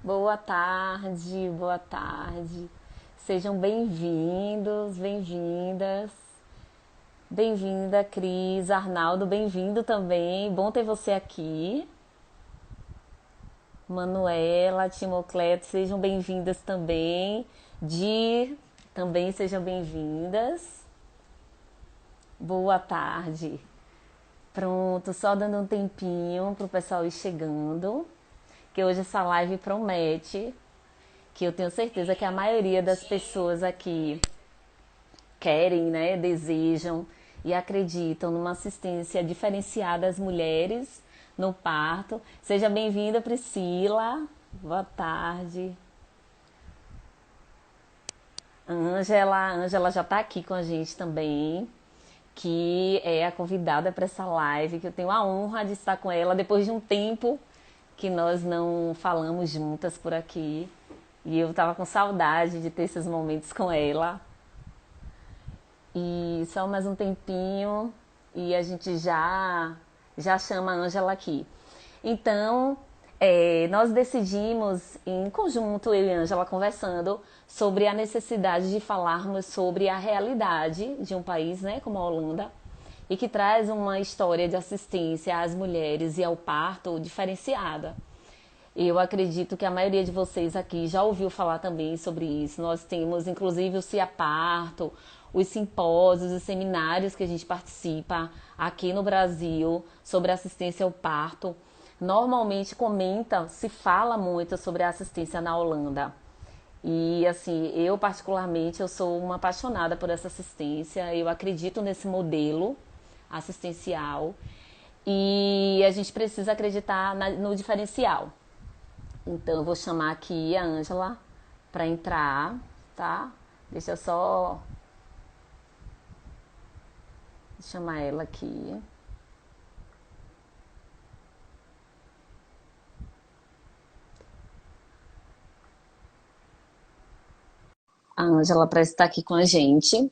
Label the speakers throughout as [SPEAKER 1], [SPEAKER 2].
[SPEAKER 1] Boa tarde, boa tarde. Sejam bem-vindos, bem-vindas. Bem-vinda, Cris, Arnaldo, bem-vindo também. Bom ter você aqui. Manuela, Timocleto, sejam bem-vindas também. Di, também sejam bem-vindas. Boa tarde. Pronto, só dando um tempinho pro pessoal ir chegando, que hoje essa live promete, que eu tenho certeza que a maioria das pessoas aqui querem, né, desejam e acreditam numa assistência diferenciada às mulheres no parto. Seja bem-vinda, Priscila. Boa tarde. Ângela já está aqui com a gente também, que é a convidada para essa live, que eu tenho a honra de estar com ela depois de um tempo que nós não falamos juntas por aqui. E eu tava com saudade de ter esses momentos com ela. E só mais um tempinho e a gente já chama a Ângela aqui. Então, nós decidimos em conjunto, eu e a Ângela conversando, sobre a necessidade de falarmos sobre a realidade de um país, né, como a Holanda, e que traz uma história de assistência às mulheres e ao parto diferenciada. Eu acredito que a maioria de vocês aqui já ouviu falar também sobre isso. Nós temos, inclusive, o Ciaparto, os simpósios e seminários que a gente participa aqui no Brasil sobre assistência ao parto. Normalmente se fala muito sobre a assistência na Holanda. E assim, eu particularmente, eu sou uma apaixonada por essa assistência. Eu acredito nesse modelo assistencial e a gente precisa acreditar no diferencial. Então eu vou chamar aqui a Ângela para entrar, tá? Deixa eu só chamar ela aqui. A Ângela para estar aqui com a gente.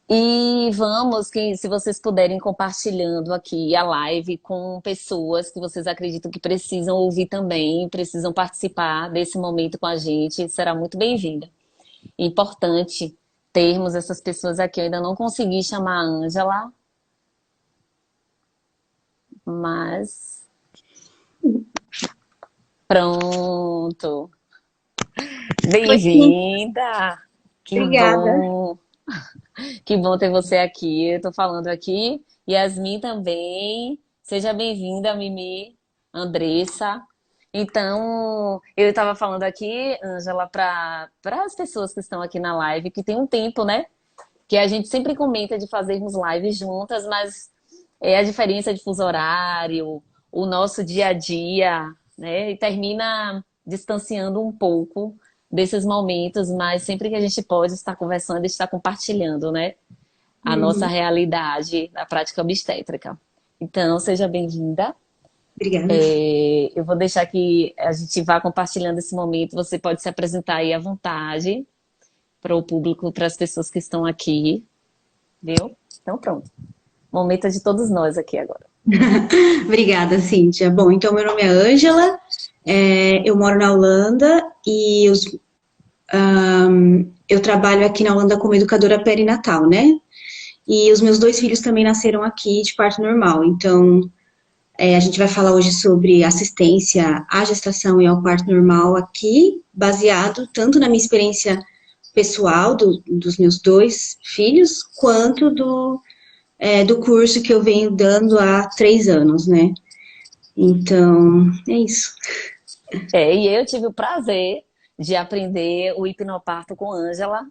[SPEAKER 1] E vamos, que se vocês puderem compartilhando aqui a live com pessoas que vocês acreditam que precisam ouvir também, precisam participar desse momento com a gente, será muito bem-vinda. Importante termos essas pessoas aqui. Eu ainda não consegui chamar a Ângela, mas pronto.
[SPEAKER 2] Oi, sim,
[SPEAKER 1] Bem-vinda! Que
[SPEAKER 2] obrigada.
[SPEAKER 1] bom! Que bom ter você aqui. Eu tô falando aqui. Yasmin também. Seja bem-vinda, Mimi, Andressa. Então, eu estava falando aqui, Ângela, para as pessoas que estão aqui na live, que tem um tempo, né? Que a gente sempre comenta de fazermos lives juntas, mas é a diferença de fuso horário, o nosso dia a dia, né? E termina distanciando um pouco desses momentos, mas sempre que a gente pode estar conversando e estar compartilhando, né? A nossa
[SPEAKER 2] Uhum,
[SPEAKER 1] realidade na prática obstétrica. Então, seja bem-vinda.
[SPEAKER 2] obrigada.
[SPEAKER 1] Eu vou deixar que a gente vá compartilhando esse momento. Você pode se apresentar aí à vontade para o público, para as pessoas que estão aqui, viu? Então, pronto. Momento de todos nós aqui agora.
[SPEAKER 2] Obrigada, Cíntia. Bom, então meu nome é Ângela, eu moro na Holanda e eu trabalho aqui na Holanda como educadora perinatal, né? E os meus dois filhos também nasceram aqui de parto normal. Então, a gente vai falar hoje sobre assistência à gestação e ao parto normal aqui, baseado tanto na minha experiência pessoal dos meus dois filhos, quanto do curso que eu venho dando há 3 anos, né? Então, é isso.
[SPEAKER 1] E eu tive o prazer de aprender o hipnoparto com Ângela.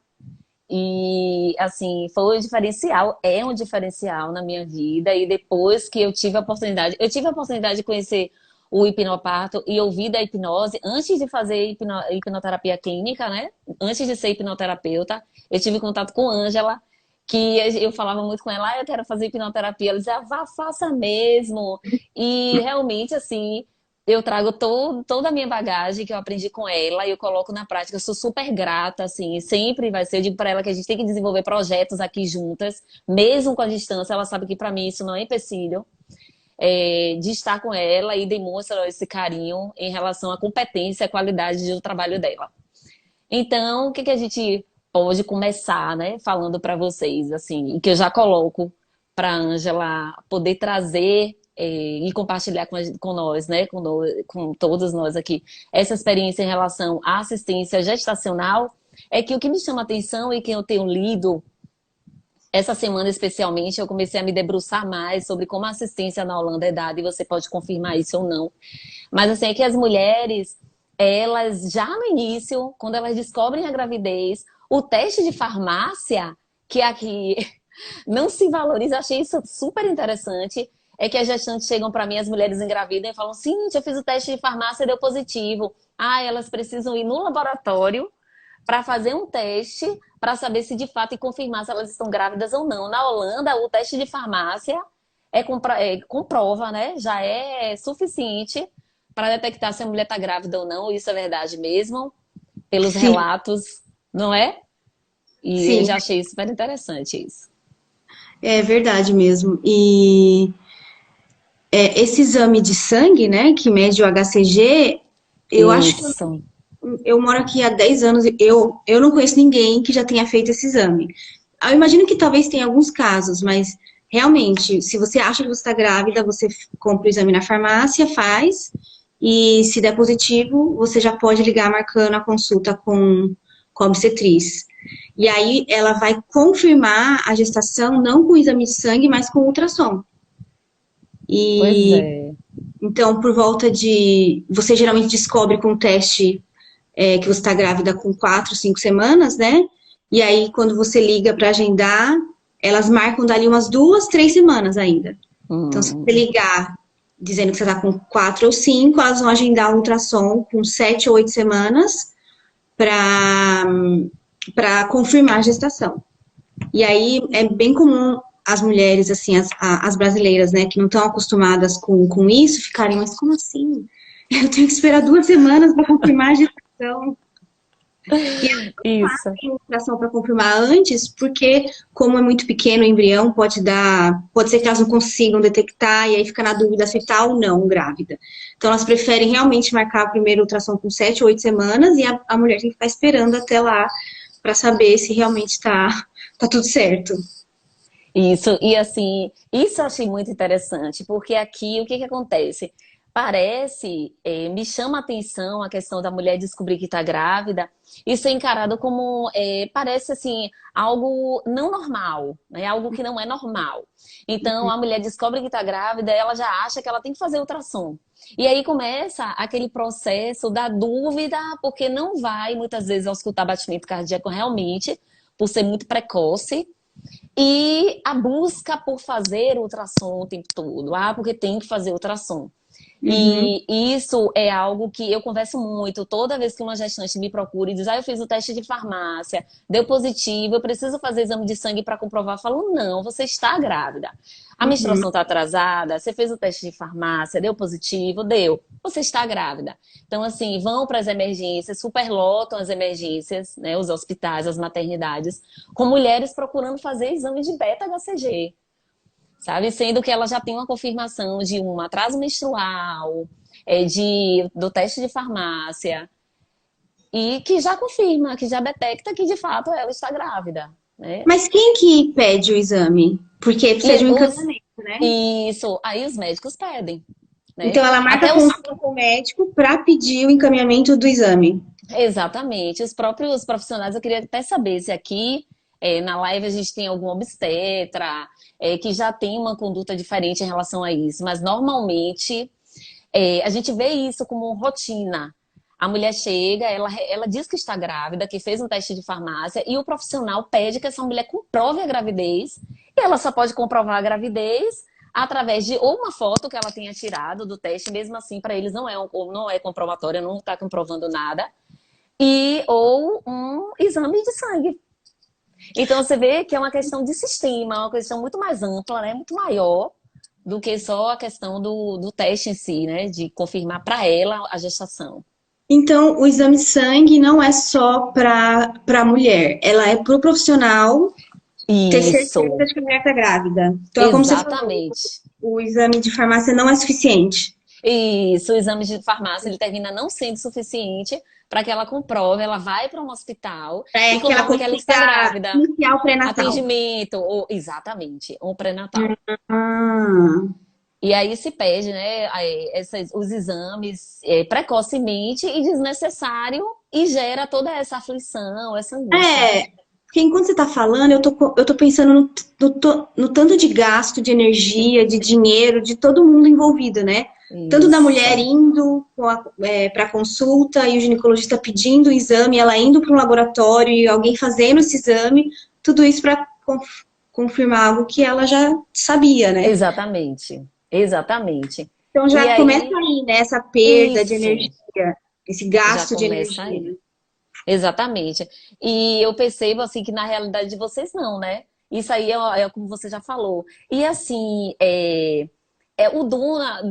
[SPEAKER 1] E, assim, foi um diferencial, é um diferencial na minha vida. E depois que eu tive a oportunidade de conhecer o hipnoparto e ouvir da hipnose, antes de fazer hipnoterapia clínica, né? Antes de ser hipnoterapeuta, eu tive contato com Ângela, que eu falava muito com ela, eu quero fazer hipnoterapia. Ela dizia, vá, faça mesmo. E realmente, assim, eu trago toda a minha bagagem que eu aprendi com ela e eu coloco na prática. Eu sou super grata, assim, sempre vai ser. Eu digo para ela que a gente tem que desenvolver projetos aqui juntas, mesmo com a distância. Ela sabe que para mim isso não é empecilho. de estar com ela e demonstra esse carinho em relação à competência e à qualidade do trabalho dela. Então, o que a gente pode começar, né, falando para vocês, assim, e que eu já coloco para a Ângela poder trazer e compartilhar com nós, né, com todos nós aqui, essa experiência em relação à assistência gestacional, é que o que me chama atenção e que eu tenho lido essa semana especialmente, eu comecei a me debruçar mais sobre como a assistência na Holanda é dada, e você pode confirmar isso ou não. Mas assim, é que as mulheres, elas já no início, quando elas descobrem a gravidez, o teste de farmácia, que aqui não se valoriza, achei isso super interessante, é que as gestantes chegam para mim, as mulheres engravidam e falam, sim, eu fiz o teste de farmácia e deu positivo. Ah, elas precisam ir no laboratório para fazer um teste para saber se de fato e confirmar se elas estão grávidas ou não. Na Holanda, o teste de farmácia comprova, né? Já é suficiente para detectar se a mulher está grávida ou não. Isso é verdade mesmo, pelos
[SPEAKER 2] Sim,
[SPEAKER 1] relatos, não é? E eu
[SPEAKER 2] sim,
[SPEAKER 1] já achei super interessante isso.
[SPEAKER 2] é verdade mesmo. E esse exame de sangue, né, que mede o HCG, eu acho que
[SPEAKER 1] Isso.
[SPEAKER 2] eu moro aqui há 10 anos e eu não conheço ninguém que já tenha feito esse exame. Eu imagino que talvez tenha alguns casos, mas realmente, se você acha que você está grávida, você compra o exame na farmácia, faz, e se der positivo, você já pode ligar marcando a consulta com a obstetriz. E aí ela vai confirmar a gestação não com o exame de sangue, mas com o ultrassom.
[SPEAKER 1] Pois
[SPEAKER 2] E
[SPEAKER 1] é.
[SPEAKER 2] então, por volta de. Você geralmente descobre com o teste que você está grávida com 4, 5 semanas, né? E aí, quando você liga para agendar, elas marcam dali umas 2, 3 semanas ainda. Então, se você
[SPEAKER 1] Hum.
[SPEAKER 2] ligar dizendo que você está com 4 ou 5, elas vão agendar um ultrassom com 7 ou 8 semanas para confirmar a gestação. E aí é bem comum as mulheres, assim, as brasileiras, né, que não estão acostumadas com isso, ficarem, mas como assim? Eu tenho que esperar 2 semanas para confirmar a gestação. E elas não
[SPEAKER 1] Isso.
[SPEAKER 2] fazem ultrassom para confirmar antes, porque como é muito pequeno o embrião, pode ser que elas não consigam detectar e aí fica na dúvida se está ou não grávida. Então elas preferem realmente marcar o primeiro ultrassom com 7 ou 8 semanas e a mulher tem que ficar esperando até lá para saber se realmente tá tudo certo.
[SPEAKER 1] Isso, e assim, isso eu achei muito interessante, porque aqui o que acontece? Parece, me chama a atenção a questão da mulher descobrir que está grávida e ser encarado como, parece assim, algo não normal, né? Algo que não é normal. Então, a mulher descobre que está grávida, ela já acha que ela tem que fazer ultrassom. E aí começa aquele processo da dúvida, porque não vai muitas vezes auscultar batimento cardíaco realmente, por ser muito precoce. E a busca por fazer ultrassom o tempo todo. Ah, porque tem que fazer ultrassom.
[SPEAKER 2] Uhum.
[SPEAKER 1] E isso é algo que eu converso muito. Toda vez que uma gestante me procura e diz, eu fiz o teste de farmácia, deu positivo, eu preciso fazer exame de sangue para comprovar. Eu falo, não, você está grávida. A
[SPEAKER 2] Uhum.
[SPEAKER 1] menstruação está atrasada, você fez o teste de farmácia, deu positivo, deu. Você está grávida. Então, assim, vão para as emergências, superlotam as emergências, né, os hospitais, as maternidades, com mulheres procurando fazer exame de beta-HCG, sabe? Sendo que ela já tem uma confirmação de um atraso menstrual, do teste de farmácia, e que já confirma, que já detecta que de fato ela está grávida, né?
[SPEAKER 2] Mas quem que pede o exame? Porque precisa de
[SPEAKER 1] E
[SPEAKER 2] um
[SPEAKER 1] os,
[SPEAKER 2] encaminhamento, né?
[SPEAKER 1] isso, aí os médicos pedem, né?
[SPEAKER 2] Então ela marca
[SPEAKER 1] Até os
[SPEAKER 2] consulta com o médico para pedir o encaminhamento do exame.
[SPEAKER 1] Exatamente. Os próprios profissionais, eu queria até saber se aqui na live a gente tem algum obstetra que já tem uma conduta diferente em relação a isso, mas normalmente a gente vê isso como rotina. A mulher chega, ela diz que está grávida, que fez um teste de farmácia, e o profissional pede que essa mulher comprove a gravidez, e ela só pode comprovar a gravidez através de ou uma foto que ela tenha tirado do teste, mesmo assim, para eles não é comprovatória, não está comprovando nada, ou um exame de sangue. Então você vê que é uma questão de sistema, uma questão muito mais ampla, né? Muito maior do que só a questão do teste em si, né? De confirmar para ela a gestação.
[SPEAKER 2] Então, o exame de sangue não é só para a mulher, ela é para o profissional ter certeza
[SPEAKER 1] Isso,
[SPEAKER 2] de que a mulher está grávida. Então, é como você falou,
[SPEAKER 1] exatamente.
[SPEAKER 2] o exame de farmácia não é suficiente.
[SPEAKER 1] Isso, o exame de farmácia ele termina não sendo suficiente para que ela comprove, ela vai para um hospital e
[SPEAKER 2] Para que ela
[SPEAKER 1] comprova que ela está
[SPEAKER 2] consiga
[SPEAKER 1] grávida.
[SPEAKER 2] iniciar o pré-natal.
[SPEAKER 1] Atendimento, ou, exatamente, um pré-natal.
[SPEAKER 2] Ah,
[SPEAKER 1] E aí se pede, né, os exames precocemente e desnecessário e gera toda essa aflição, essa angústia.
[SPEAKER 2] é, porque enquanto você está falando, eu tô pensando no tanto de gasto, de energia, de dinheiro, de todo mundo envolvido, né? Tanto da mulher
[SPEAKER 1] Isso,
[SPEAKER 2] indo para consulta e o ginecologista pedindo o exame, ela indo para um laboratório e alguém fazendo esse exame, tudo isso para confirmar algo que ela já sabia, né?
[SPEAKER 1] exatamente, exatamente.
[SPEAKER 2] Então
[SPEAKER 1] E
[SPEAKER 2] já começa
[SPEAKER 1] aí,
[SPEAKER 2] aí, né? Essa perda de
[SPEAKER 1] isso,
[SPEAKER 2] energia, esse
[SPEAKER 1] já
[SPEAKER 2] gasto de
[SPEAKER 1] começa
[SPEAKER 2] energia.
[SPEAKER 1] aí. Exatamente. E eu percebo assim que na realidade de vocês não, né? Isso aí é como você já falou. E assim, o Duna,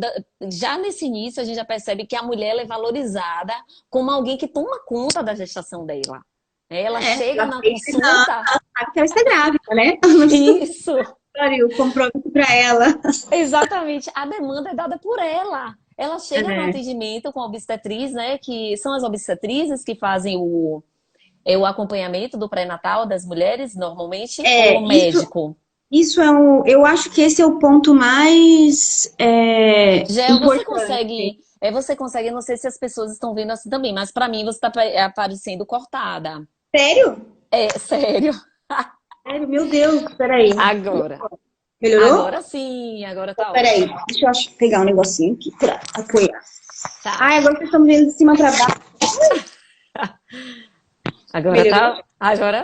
[SPEAKER 1] já nesse início a gente já percebe que a mulher ela é valorizada como alguém que toma conta da gestação dela. Ela chega
[SPEAKER 2] Ela
[SPEAKER 1] na
[SPEAKER 2] fez, não,
[SPEAKER 1] consulta,
[SPEAKER 2] sabe que ela está grávida, né? Ela não precisa
[SPEAKER 1] isso,
[SPEAKER 2] dar o compromisso para ela.
[SPEAKER 1] exatamente, a demanda é dada por ela. Ela chega no
[SPEAKER 2] É.
[SPEAKER 1] atendimento com a obstetriz, né? Que são as obstetrizes que fazem o acompanhamento do pré-natal das mulheres, normalmente, ou
[SPEAKER 2] É,
[SPEAKER 1] o médico?
[SPEAKER 2] isso é eu acho que esse é o ponto mais
[SPEAKER 1] Gel,
[SPEAKER 2] importante.
[SPEAKER 1] você consegue, não sei se as pessoas estão vendo assim também, mas pra mim você tá aparecendo cortada.
[SPEAKER 2] Sério?
[SPEAKER 1] É, sério.
[SPEAKER 2] Sério, meu Deus, peraí.
[SPEAKER 1] Agora.
[SPEAKER 2] Melhorou?
[SPEAKER 1] Agora sim, agora tá
[SPEAKER 2] Peraí,
[SPEAKER 1] ótimo.
[SPEAKER 2] deixa eu pegar um negocinho aqui pra apoiar.
[SPEAKER 1] Tá.
[SPEAKER 2] Ai, agora vocês estão vendo de cima pra baixo.
[SPEAKER 1] Agora
[SPEAKER 2] Melhorou?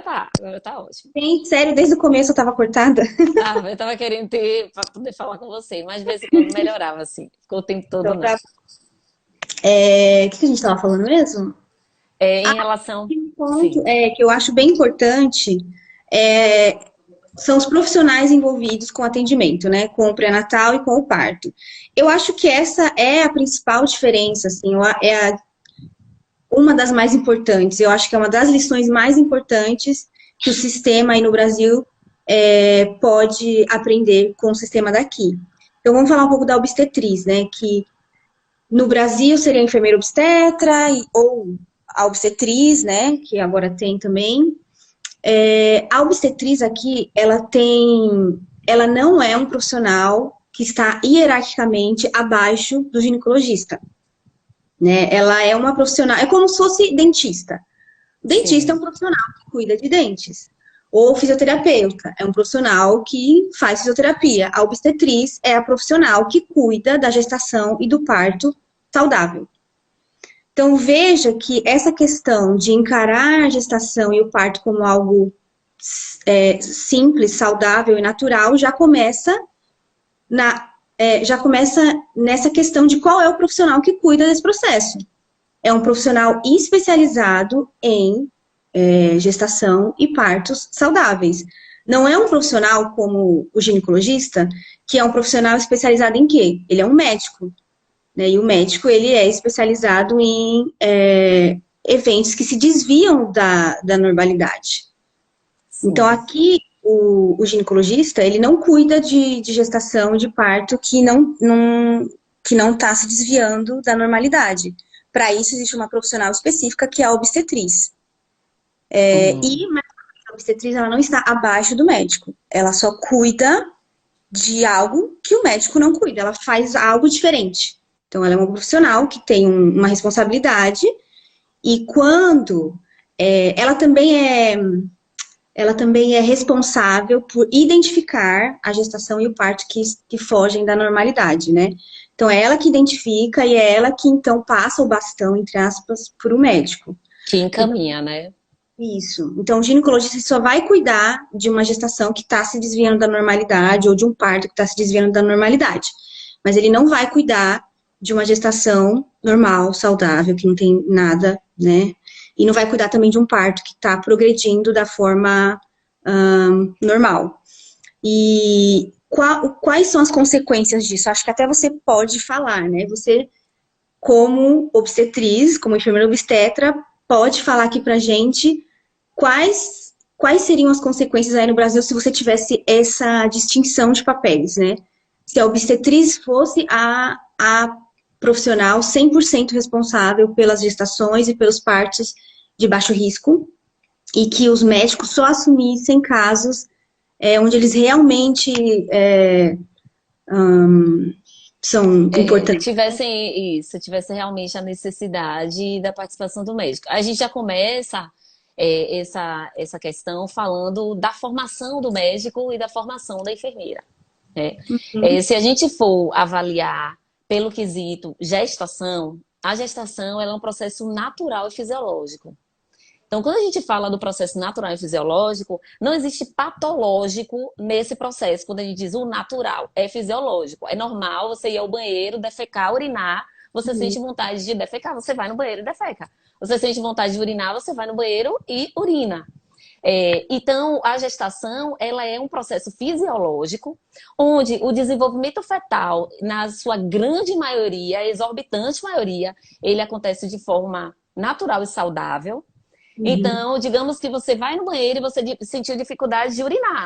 [SPEAKER 1] tá, agora tá ótimo.
[SPEAKER 2] Gente, sério, desde o começo eu tava cortada.
[SPEAKER 1] Ah, eu tava querendo ter pra poder falar com você, mas de vez em quando melhorava assim. Ficou o tempo todo
[SPEAKER 2] Então,
[SPEAKER 1] não.
[SPEAKER 2] o que a gente tava falando mesmo?
[SPEAKER 1] Em relação,
[SPEAKER 2] Um ponto
[SPEAKER 1] sim,
[SPEAKER 2] que eu acho bem importante é, são os profissionais envolvidos com o atendimento, né? Com o pré-natal e com o parto. Eu acho que essa é a principal diferença, assim, uma das mais importantes. Eu acho que é uma das lições mais importantes que o sistema aí no Brasil pode aprender com o sistema daqui. Então, vamos falar um pouco da obstetriz, né? Que no Brasil seria a enfermeira obstetra ou a obstetriz, né? Que agora tem também. A obstetriz aqui, ela não é um profissional que está hierarquicamente abaixo do ginecologista, né? Ela é uma profissional, é como se fosse dentista. O dentista é um
[SPEAKER 1] sim.
[SPEAKER 2] profissional que cuida de dentes. Ou fisioterapeuta, é um profissional que faz fisioterapia. A obstetriz é a profissional que cuida da gestação e do parto saudável. Então, veja que essa questão de encarar a gestação e o parto como algo simples, saudável e natural já começa nessa questão de qual é o profissional que cuida desse processo. É um profissional especializado em gestação e partos saudáveis. Não é um profissional como o ginecologista, que é um profissional especializado em quê? Ele é um médico, né? E o médico, ele é especializado em eventos que se desviam da normalidade. Então,
[SPEAKER 1] Sim.
[SPEAKER 2] aqui, o ginecologista, ele não cuida de gestação e de parto que não está se desviando da normalidade. Para isso, existe uma profissional específica, que é a obstetriz.
[SPEAKER 1] Hum.
[SPEAKER 2] Mas a obstetriz, ela não está abaixo do médico. Ela só cuida de algo que o médico não cuida. Ela faz algo diferente. Então, ela é uma profissional que tem uma responsabilidade e quando ela também é responsável por identificar a gestação e o parto que fogem da normalidade, né? Então, é ela que identifica e é ela que, então, passa o bastão, entre aspas, para o médico.
[SPEAKER 1] Que
[SPEAKER 2] Então,
[SPEAKER 1] encaminha, né?
[SPEAKER 2] isso. Então, o ginecologista só vai cuidar de uma gestação que está se desviando da normalidade ou de um parto que está se desviando da normalidade. Mas ele não vai cuidar de uma gestação normal, saudável, que não tem nada, né? E não vai cuidar também de um parto que está progredindo da forma normal. E quais são as consequências disso? Acho que até você pode falar, né? Você, como obstetriz, como enfermeira obstetra, pode falar aqui pra gente quais seriam as consequências aí no Brasil se você tivesse essa distinção de papéis, né? se a obstetriz fosse a profissional 100% responsável pelas gestações e pelos partos de baixo risco, e que os médicos só assumissem casos onde eles realmente são importantes.
[SPEAKER 1] Tivesse realmente a necessidade da participação do médico. A gente já começa essa questão falando da formação do médico e da formação da enfermeira. Né? Se a gente for avaliar pelo quesito gestação, a gestação ela é um processo natural e fisiológico. Então, quando a gente fala do processo natural e fisiológico, não existe patológico nesse processo. Quando a gente diz o natural, é fisiológico. É normal você ir ao banheiro, defecar, urinar. Você sente vontade de defecar, você vai no banheiro e defeca. Você sente vontade de urinar, você vai no banheiro e urina. Então, a gestação, ela é um processo fisiológico, onde o desenvolvimento fetal, na sua grande maioria, exorbitante maioria, ele acontece de forma natural e saudável. Então, digamos que você vai no banheiro e você sentiu dificuldade de urinar.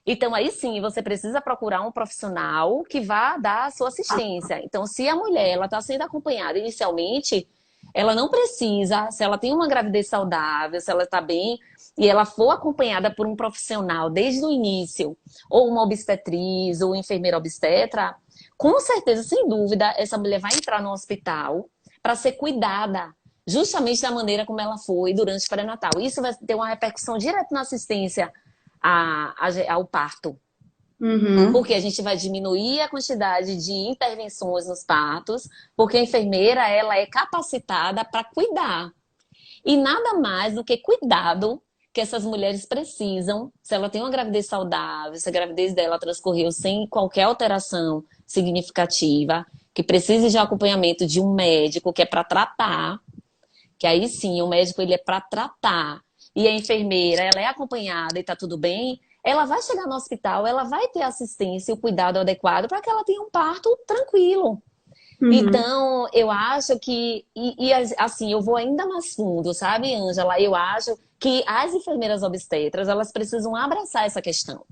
[SPEAKER 1] Então, aí sim, você precisa procurar um profissional que vá dar a sua assistência. Então, se a mulher está sendo acompanhada inicialmente, ela não precisa, se ela tem uma gravidez saudável, se ela está bem, e ela for acompanhada por um profissional desde o início, ou uma obstetriz, ou enfermeira obstetra, com certeza, sem dúvida, essa mulher vai entrar no hospital para ser cuidada, justamente da maneira como ela foi durante o pré-natal. Isso vai ter uma repercussão direta na assistência ao parto. Porque a gente vai diminuir a quantidade de intervenções nos partos, porque a enfermeira ela é capacitada para cuidar. E nada mais do que cuidado que essas mulheres precisam, se ela tem uma gravidez saudável, se a gravidez dela transcorreu sem qualquer alteração significativa, que precise de acompanhamento de um médico que é para tratar, que aí sim, o médico ele é para tratar, e a enfermeira ela é acompanhada e está tudo bem, ela vai chegar no hospital, ela vai ter assistência e o cuidado adequado para que ela tenha um parto tranquilo. Então, eu acho que, assim, eu vou ainda mais fundo, sabe, Ângela? Eu acho que as enfermeiras obstetras, elas precisam abraçar essa questão.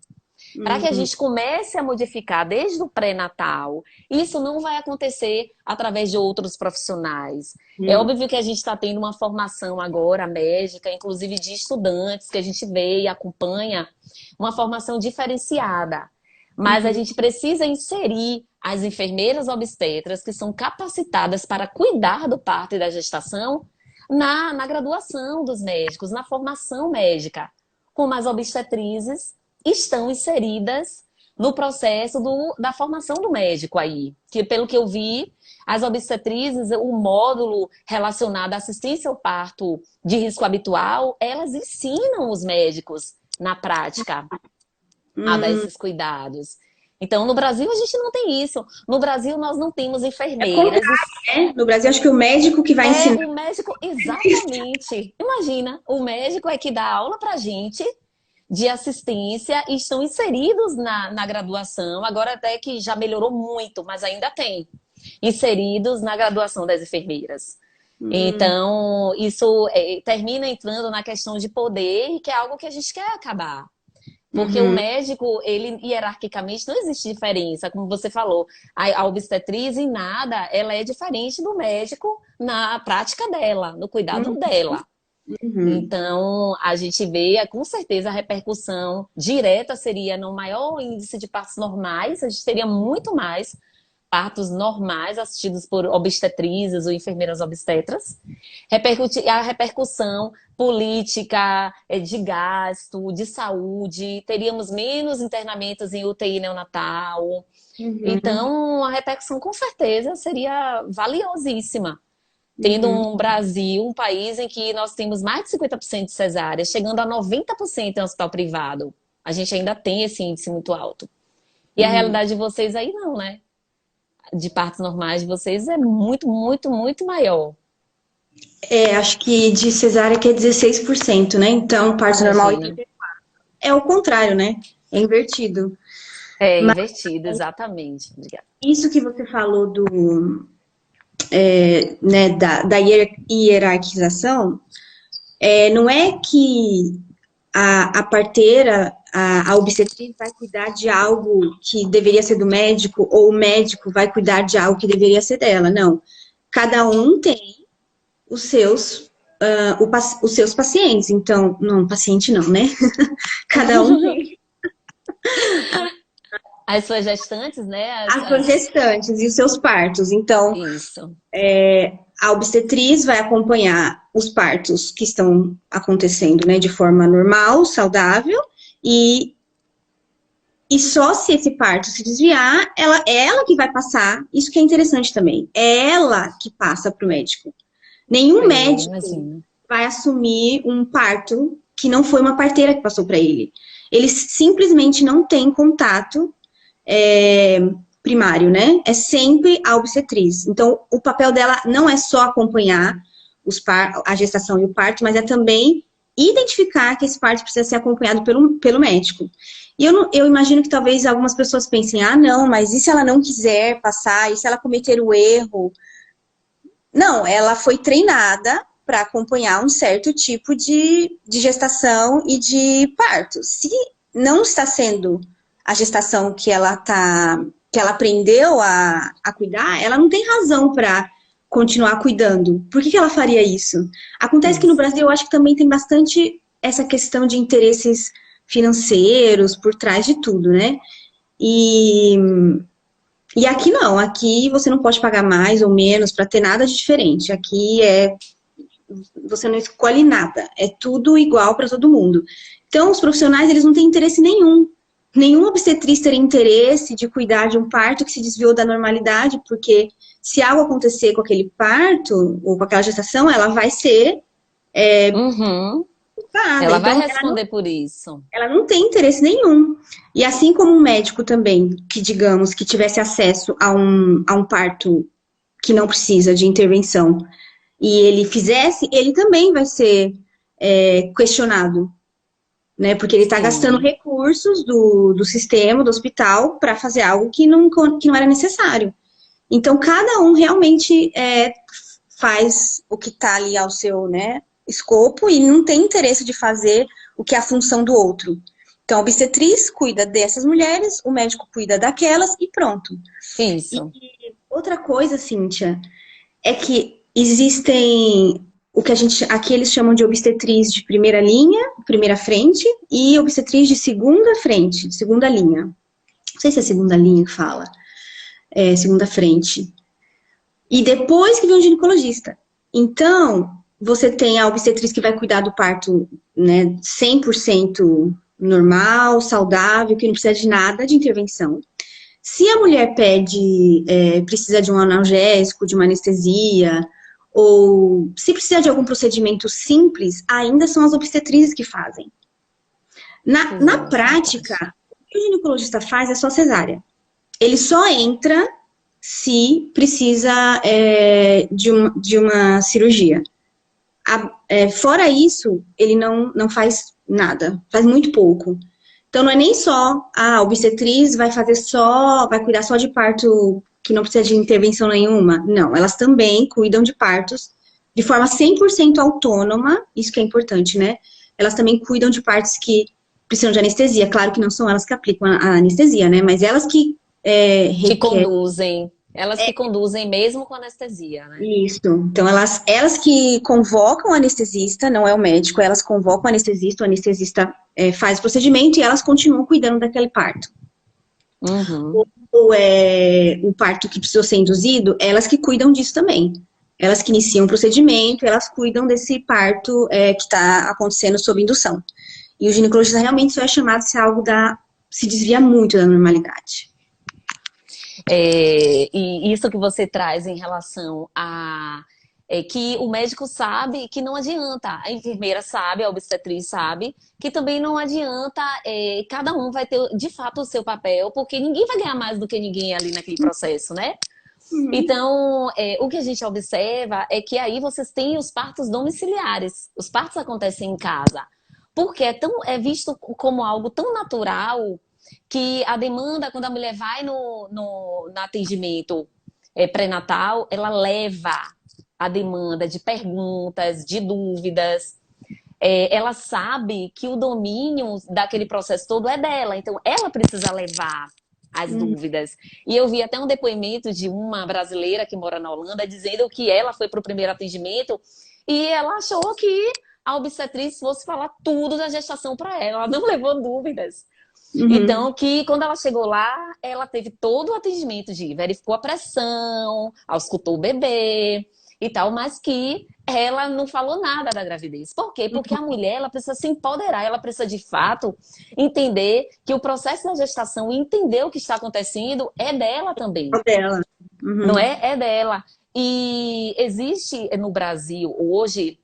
[SPEAKER 1] Para que a gente comece a modificar desde o pré-natal. Isso não vai acontecer através de outros profissionais. É óbvio que a gente está tendo uma formação agora médica, inclusive de estudantes, que a gente vê e acompanha, uma formação diferenciada. Mas a gente precisa inserir as enfermeiras obstetras que são capacitadas para cuidar do parto e da gestação na graduação dos médicos, na formação médica, como as obstetrizes estão inseridas no processo da formação do médico aí. Que, pelo que eu vi, as obstetrizes, o módulo relacionado à assistência ao parto de risco habitual, elas ensinam os médicos na prática a dar esses cuidados. Então, no Brasil, a gente não tem isso. No Brasil, nós não temos enfermeiras.
[SPEAKER 2] No Brasil, acho que o médico que vai ensinar.
[SPEAKER 1] O médico, exatamente. Imagina, o médico é que dá aula pra gente de assistência e estão inseridos na graduação. Agora até que já melhorou muito, mas ainda tem. Inseridos na graduação das enfermeiras. Então, isso termina entrando na questão de poder, que é algo que a gente quer acabar. Porque o médico, ele hierarquicamente não existe diferença, como você falou. A obstetriz em nada, ela é diferente do médico na prática dela, no cuidado dela. Então, a gente vê, com certeza, a repercussão direta seria no maior índice de partos normais, a gente teria muito mais partos normais assistidos por obstetrizes ou enfermeiras obstetras. A repercussão política, de gasto, de saúde, teríamos menos internamentos em UTI neonatal. Então, a repercussão com certeza seria valiosíssima. Tendo um Brasil, um país em que nós temos mais de 50% de cesáreas, chegando a 90% em hospital privado. A gente ainda tem esse índice muito alto. E a realidade de vocês aí não, né? De partos normais de vocês é muito, muito, muito maior.
[SPEAKER 2] Acho que de cesárea que é 16%, né? Então, parto normal é o contrário, né? É invertido.
[SPEAKER 1] Invertido, exatamente. Obrigada.
[SPEAKER 2] Isso que você falou né, da hierarquização, não é que a parteira, a obstetriz vai cuidar de algo que deveria ser do médico, ou o médico vai cuidar de algo que deveria ser dela. Não. Cada um tem os seus, os seus pacientes. Então, não, paciente não, né? Cada um tem
[SPEAKER 1] As suas gestantes, né?
[SPEAKER 2] as suas gestantes e os seus partos. Então,
[SPEAKER 1] Isso.
[SPEAKER 2] a obstetriz vai acompanhar os partos que estão acontecendo, né, de forma normal, saudável, e só se esse parto se desviar, é ela que vai passar, isso que é interessante também, é ela que passa para o médico. Nenhum médico
[SPEAKER 1] Imagino.
[SPEAKER 2] vai assumir um parto que não foi uma parteira que passou para ele. Eles simplesmente não têm contato primário, né? É sempre a obstetriz. Então, o papel dela não é só acompanhar a gestação e o parto, mas é também identificar que esse parto precisa ser acompanhado pelo médico. E eu imagino que talvez algumas pessoas pensem, ah, não, mas e se ela não quiser passar? E se ela cometer o erro? Não, ela foi treinada para acompanhar um certo tipo de gestação e de parto. Se não está sendo a gestação que ela aprendeu a cuidar, ela não tem razão para continuar cuidando. Por que ela faria isso? Acontece que no Brasil eu acho que também tem bastante essa questão de interesses financeiros por trás de tudo, né? E aqui não, aqui você não pode pagar mais ou menos para ter nada de diferente. Aqui você não escolhe nada, é tudo igual para todo mundo. Então, os profissionais, eles não têm interesse nenhum. Nenhum obstetriz teria interesse de cuidar de um parto que se desviou da normalidade, porque se algo acontecer com aquele parto, ou com aquela gestação, ela vai ser
[SPEAKER 1] Uhum.
[SPEAKER 2] culpada.
[SPEAKER 1] Ela vai
[SPEAKER 2] Então,
[SPEAKER 1] responder por isso.
[SPEAKER 2] ela não tem interesse nenhum. E assim como um médico também, que digamos, que tivesse acesso a um parto que não precisa de intervenção, e ele fizesse, ele também vai ser questionado, né? Porque ele está gastando
[SPEAKER 1] Sim.
[SPEAKER 2] recursos do sistema, do hospital, para fazer algo que não era necessário. Então, cada um realmente faz o que está ali ao seu, né, escopo e não tem interesse de fazer o que é a função do outro. Então, a obstetriz cuida dessas mulheres, o médico cuida daquelas e pronto. E
[SPEAKER 1] Isso.
[SPEAKER 2] outra coisa, Cíntia, é que existem o que aqui eles chamam de obstetriz de primeira linha, primeira frente, e obstetriz de segunda frente, de segunda linha. Não sei se é segunda linha que fala, segunda frente. E depois que vem o ginecologista. Então, você tem a obstetriz que vai cuidar do parto, né, 100% normal, saudável, que não precisa de nada de intervenção. Se a mulher precisa de um analgésico, de uma anestesia, ou se precisa de algum procedimento simples, ainda são as obstetrizes que fazem. Na prática, o que o ginecologista faz é só cesárea. Ele só entra se precisa de uma cirurgia. Fora isso, ele não faz nada, faz muito pouco. Então, não é nem só a obstetriz vai cuidar só de parto que não precisa de intervenção nenhuma. Não, elas também cuidam de partos de forma 100% autônoma, isso que é importante, né? Elas também cuidam de partos que precisam de anestesia. Claro que não são elas que aplicam a anestesia, né? Mas elas que
[SPEAKER 1] Que conduzem. Elas que conduzem mesmo com anestesia, né?
[SPEAKER 2] Isso. Então, elas que convocam o anestesista, não é o médico, elas convocam o anestesista faz o procedimento e elas continuam cuidando daquele parto.
[SPEAKER 1] Uhum.
[SPEAKER 2] Ou o parto que precisou ser induzido, elas que cuidam disso também. Elas que iniciam o procedimento, elas cuidam desse parto que está acontecendo sob indução. E o ginecologista realmente só é chamado se algo se desvia muito da normalidade.
[SPEAKER 1] E isso que você traz em relação a que o médico sabe que não adianta, a enfermeira sabe, a obstetriz sabe, que também não adianta, cada um vai ter de fato o seu papel, porque ninguém vai ganhar mais do que ninguém ali naquele processo, né?
[SPEAKER 2] Uhum.
[SPEAKER 1] Então, o que a gente observa é que aí vocês têm os partos domiciliares, os partos acontecem em casa, porque é visto como algo tão natural que a demanda, quando a mulher vai no atendimento pré-natal, ela leva a demanda de perguntas, de dúvidas. ela sabe que o domínio daquele processo todo é dela, então ela precisa levar as
[SPEAKER 2] Uhum.
[SPEAKER 1] dúvidas. E eu vi até um depoimento de uma brasileira que mora na Holanda dizendo que ela foi para o primeiro atendimento e ela achou que a obstetriz fosse falar tudo da gestação para ela, ela não levou dúvidas.
[SPEAKER 2] Uhum.
[SPEAKER 1] Então, que quando ela chegou lá, ela teve todo o atendimento de verificou a pressão, auscultou o bebê e tal, mas que ela não falou nada da gravidez. Por quê? Porque a mulher, ela precisa se empoderar, ela precisa de fato entender que o processo da gestação e entender o que está acontecendo é dela também,
[SPEAKER 2] O dela.
[SPEAKER 1] não
[SPEAKER 2] Uhum.
[SPEAKER 1] é? É dela. E existe no Brasil hoje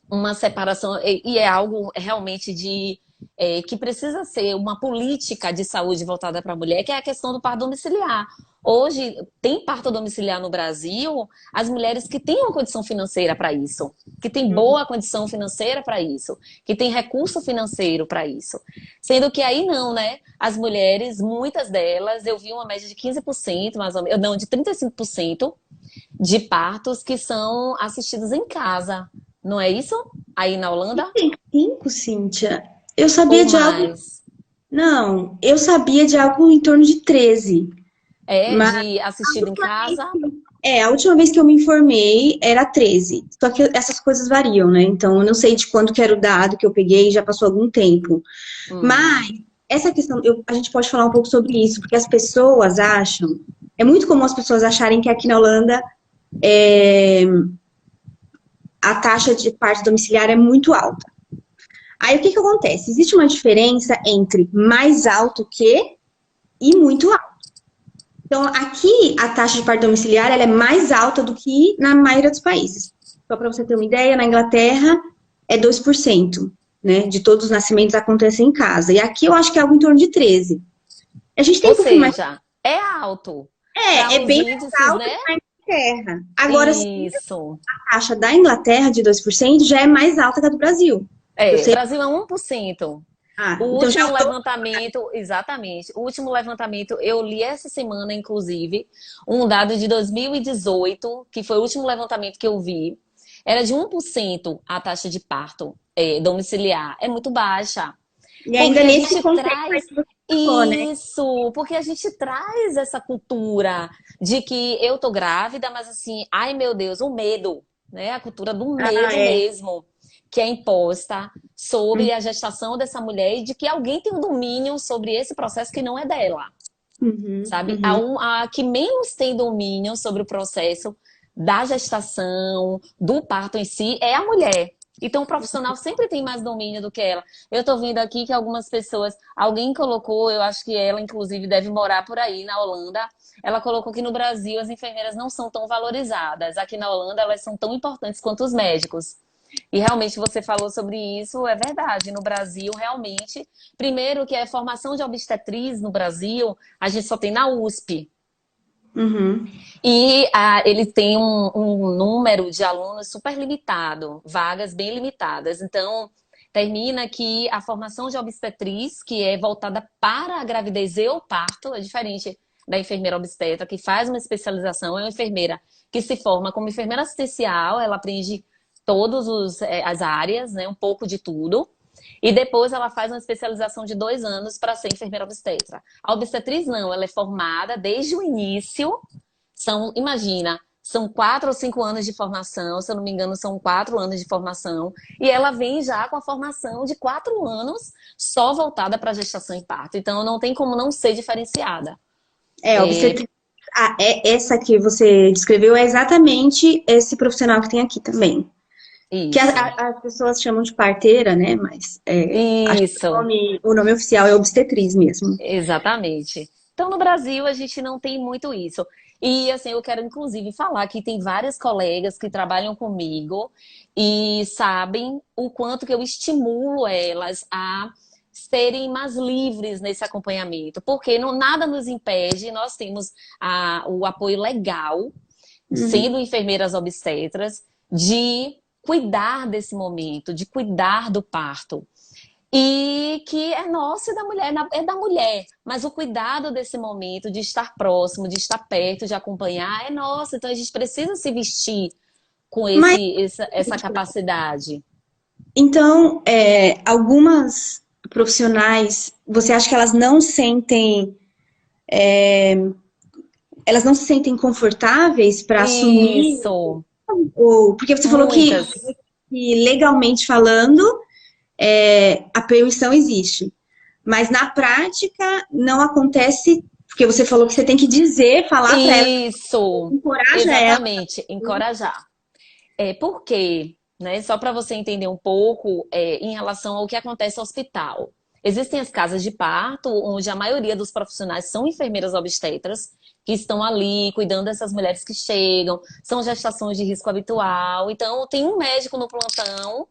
[SPEAKER 1] uma separação, e é algo realmente que precisa ser uma política de saúde voltada para a mulher, que é a questão do parto domiciliar. Hoje, tem parto domiciliar no Brasil as mulheres que têm uma condição financeira para isso, que têm
[SPEAKER 2] Uhum.
[SPEAKER 1] boa condição financeira para isso, que têm recurso financeiro para isso. Sendo que aí não, né? As mulheres, muitas delas, eu vi uma média de 15%, mais ou menos, não, de 35% de partos que são assistidos em casa. Não é isso? Aí na Holanda?
[SPEAKER 2] 35, Cíntia. Eu sabia
[SPEAKER 1] Ou
[SPEAKER 2] de algo.
[SPEAKER 1] mais?
[SPEAKER 2] Não, eu sabia de algo em torno de 13.
[SPEAKER 1] É
[SPEAKER 2] Mas
[SPEAKER 1] de assistido em casa?
[SPEAKER 2] a última vez que eu me informei era 13. Só que essas coisas variam, né? Então eu não sei de quando que era o dado que eu peguei, já passou algum tempo.
[SPEAKER 1] Hum.
[SPEAKER 2] Mas essa questão, a gente pode falar um pouco sobre isso, porque as pessoas acham, é muito comum as pessoas acharem que aqui na Holanda a taxa de parto domiciliar é muito alta. Aí o que que acontece? Existe uma diferença entre mais alto que e muito alto. Então, aqui a taxa de parto domiciliar ela é mais alta do que na maioria dos países. Só para você ter uma ideia, na Inglaterra é 2%, né? De todos os nascimentos acontecem em casa. E aqui eu acho que é algo em torno de 13%. A gente tem
[SPEAKER 1] Ou
[SPEAKER 2] um pouquinho mais.
[SPEAKER 1] seja, é alto para
[SPEAKER 2] É
[SPEAKER 1] os
[SPEAKER 2] bem mais
[SPEAKER 1] índices,
[SPEAKER 2] alto
[SPEAKER 1] né?
[SPEAKER 2] que na Inglaterra. Agora,
[SPEAKER 1] Isso.
[SPEAKER 2] a taxa da Inglaterra de 2% já é mais alta que a do Brasil. Eu
[SPEAKER 1] É,
[SPEAKER 2] sei.
[SPEAKER 1] Brasil é 1%. O
[SPEAKER 2] Então já é
[SPEAKER 1] último
[SPEAKER 2] o dobro.
[SPEAKER 1] levantamento, exatamente, o último levantamento, eu li essa semana, inclusive, um dado de 2018, que foi o último levantamento que eu vi, era de 1% a taxa de parto domiciliar. É muito baixa.
[SPEAKER 2] E ainda
[SPEAKER 1] Porque a
[SPEAKER 2] nesse
[SPEAKER 1] gente
[SPEAKER 2] contexto aí
[SPEAKER 1] traz
[SPEAKER 2] que você falou, né?
[SPEAKER 1] isso, porque a gente traz essa cultura de que eu tô grávida, mas assim, ai meu Deus, o medo, né? A cultura do
[SPEAKER 2] Ah,
[SPEAKER 1] medo
[SPEAKER 2] é.
[SPEAKER 1] mesmo, que é imposta sobre a gestação dessa mulher e de que alguém tem um domínio sobre esse processo que não é dela,
[SPEAKER 2] Uhum,
[SPEAKER 1] sabe?
[SPEAKER 2] uhum.
[SPEAKER 1] A que menos tem domínio sobre o processo da gestação, do parto em si, é a mulher. Então, o profissional sempre tem mais domínio do que ela. Eu tô vendo aqui que algumas pessoas, alguém colocou, eu acho que ela, inclusive, deve morar por aí, na Holanda. Ela colocou que no Brasil as enfermeiras não são tão valorizadas. Aqui na Holanda, elas são tão importantes quanto os médicos. E realmente você falou sobre isso, é verdade. No Brasil, realmente, primeiro que a formação de obstetriz no Brasil, a gente só tem na USP.
[SPEAKER 2] Uhum.
[SPEAKER 1] E ele tem um número de alunos super limitado, vagas bem limitadas. Então, termina que a formação de obstetriz, que é voltada para a gravidez e o parto, é diferente da enfermeira obstetra, que faz uma especialização, é uma enfermeira que se forma como enfermeira assistencial, ela aprende todas as áreas, né, um pouco de tudo. E depois ela faz uma especialização de 2 anos para ser enfermeira obstetra. A obstetriz não, ela é formada desde o início imagina, são 4 ou 5 anos de formação, se eu não me engano, são 4 anos de formação, e ela vem já com a formação de 4 anos só voltada para gestação e parto. Então não tem como não ser diferenciada.
[SPEAKER 2] Obstetriz. Essa que você descreveu é exatamente esse profissional que tem aqui também. Que
[SPEAKER 1] Isso.
[SPEAKER 2] as pessoas chamam de parteira, né? Mas acho que
[SPEAKER 1] Isso.
[SPEAKER 2] o nome oficial é obstetriz mesmo.
[SPEAKER 1] Exatamente. Então, no Brasil, a gente não tem muito isso. E, assim, eu quero, inclusive, falar que tem várias colegas que trabalham comigo e sabem o quanto que eu estimulo elas a serem mais livres nesse acompanhamento, porque nada nos impede, nós temos o apoio legal,
[SPEAKER 2] Uhum.
[SPEAKER 1] sendo enfermeiras obstetras, de cuidar desse momento, de cuidar do parto. E que é nosso e da mulher, é da mulher. Mas o cuidado desse momento, de estar próximo, de estar perto, de acompanhar, é nosso. Então a gente precisa se vestir com
[SPEAKER 2] Mas
[SPEAKER 1] essa capacidade.
[SPEAKER 2] Então, algumas profissionais, você acha que elas não se sentem confortáveis para assumir,
[SPEAKER 1] Isso,
[SPEAKER 2] ou porque você falou
[SPEAKER 1] muitas.
[SPEAKER 2] que legalmente falando, a permissão existe, mas na prática não acontece, porque você falou que você tem que dizer, falar para ela,
[SPEAKER 1] Isso,
[SPEAKER 2] encoraja ela.
[SPEAKER 1] exatamente, encorajar. Por quê? Né? Só para você entender um pouco em relação ao que acontece no hospital. Existem as casas de parto, onde a maioria dos profissionais são enfermeiras obstetras, que estão ali cuidando dessas mulheres que chegam, são gestações de risco habitual. Então, tem um médico no plantão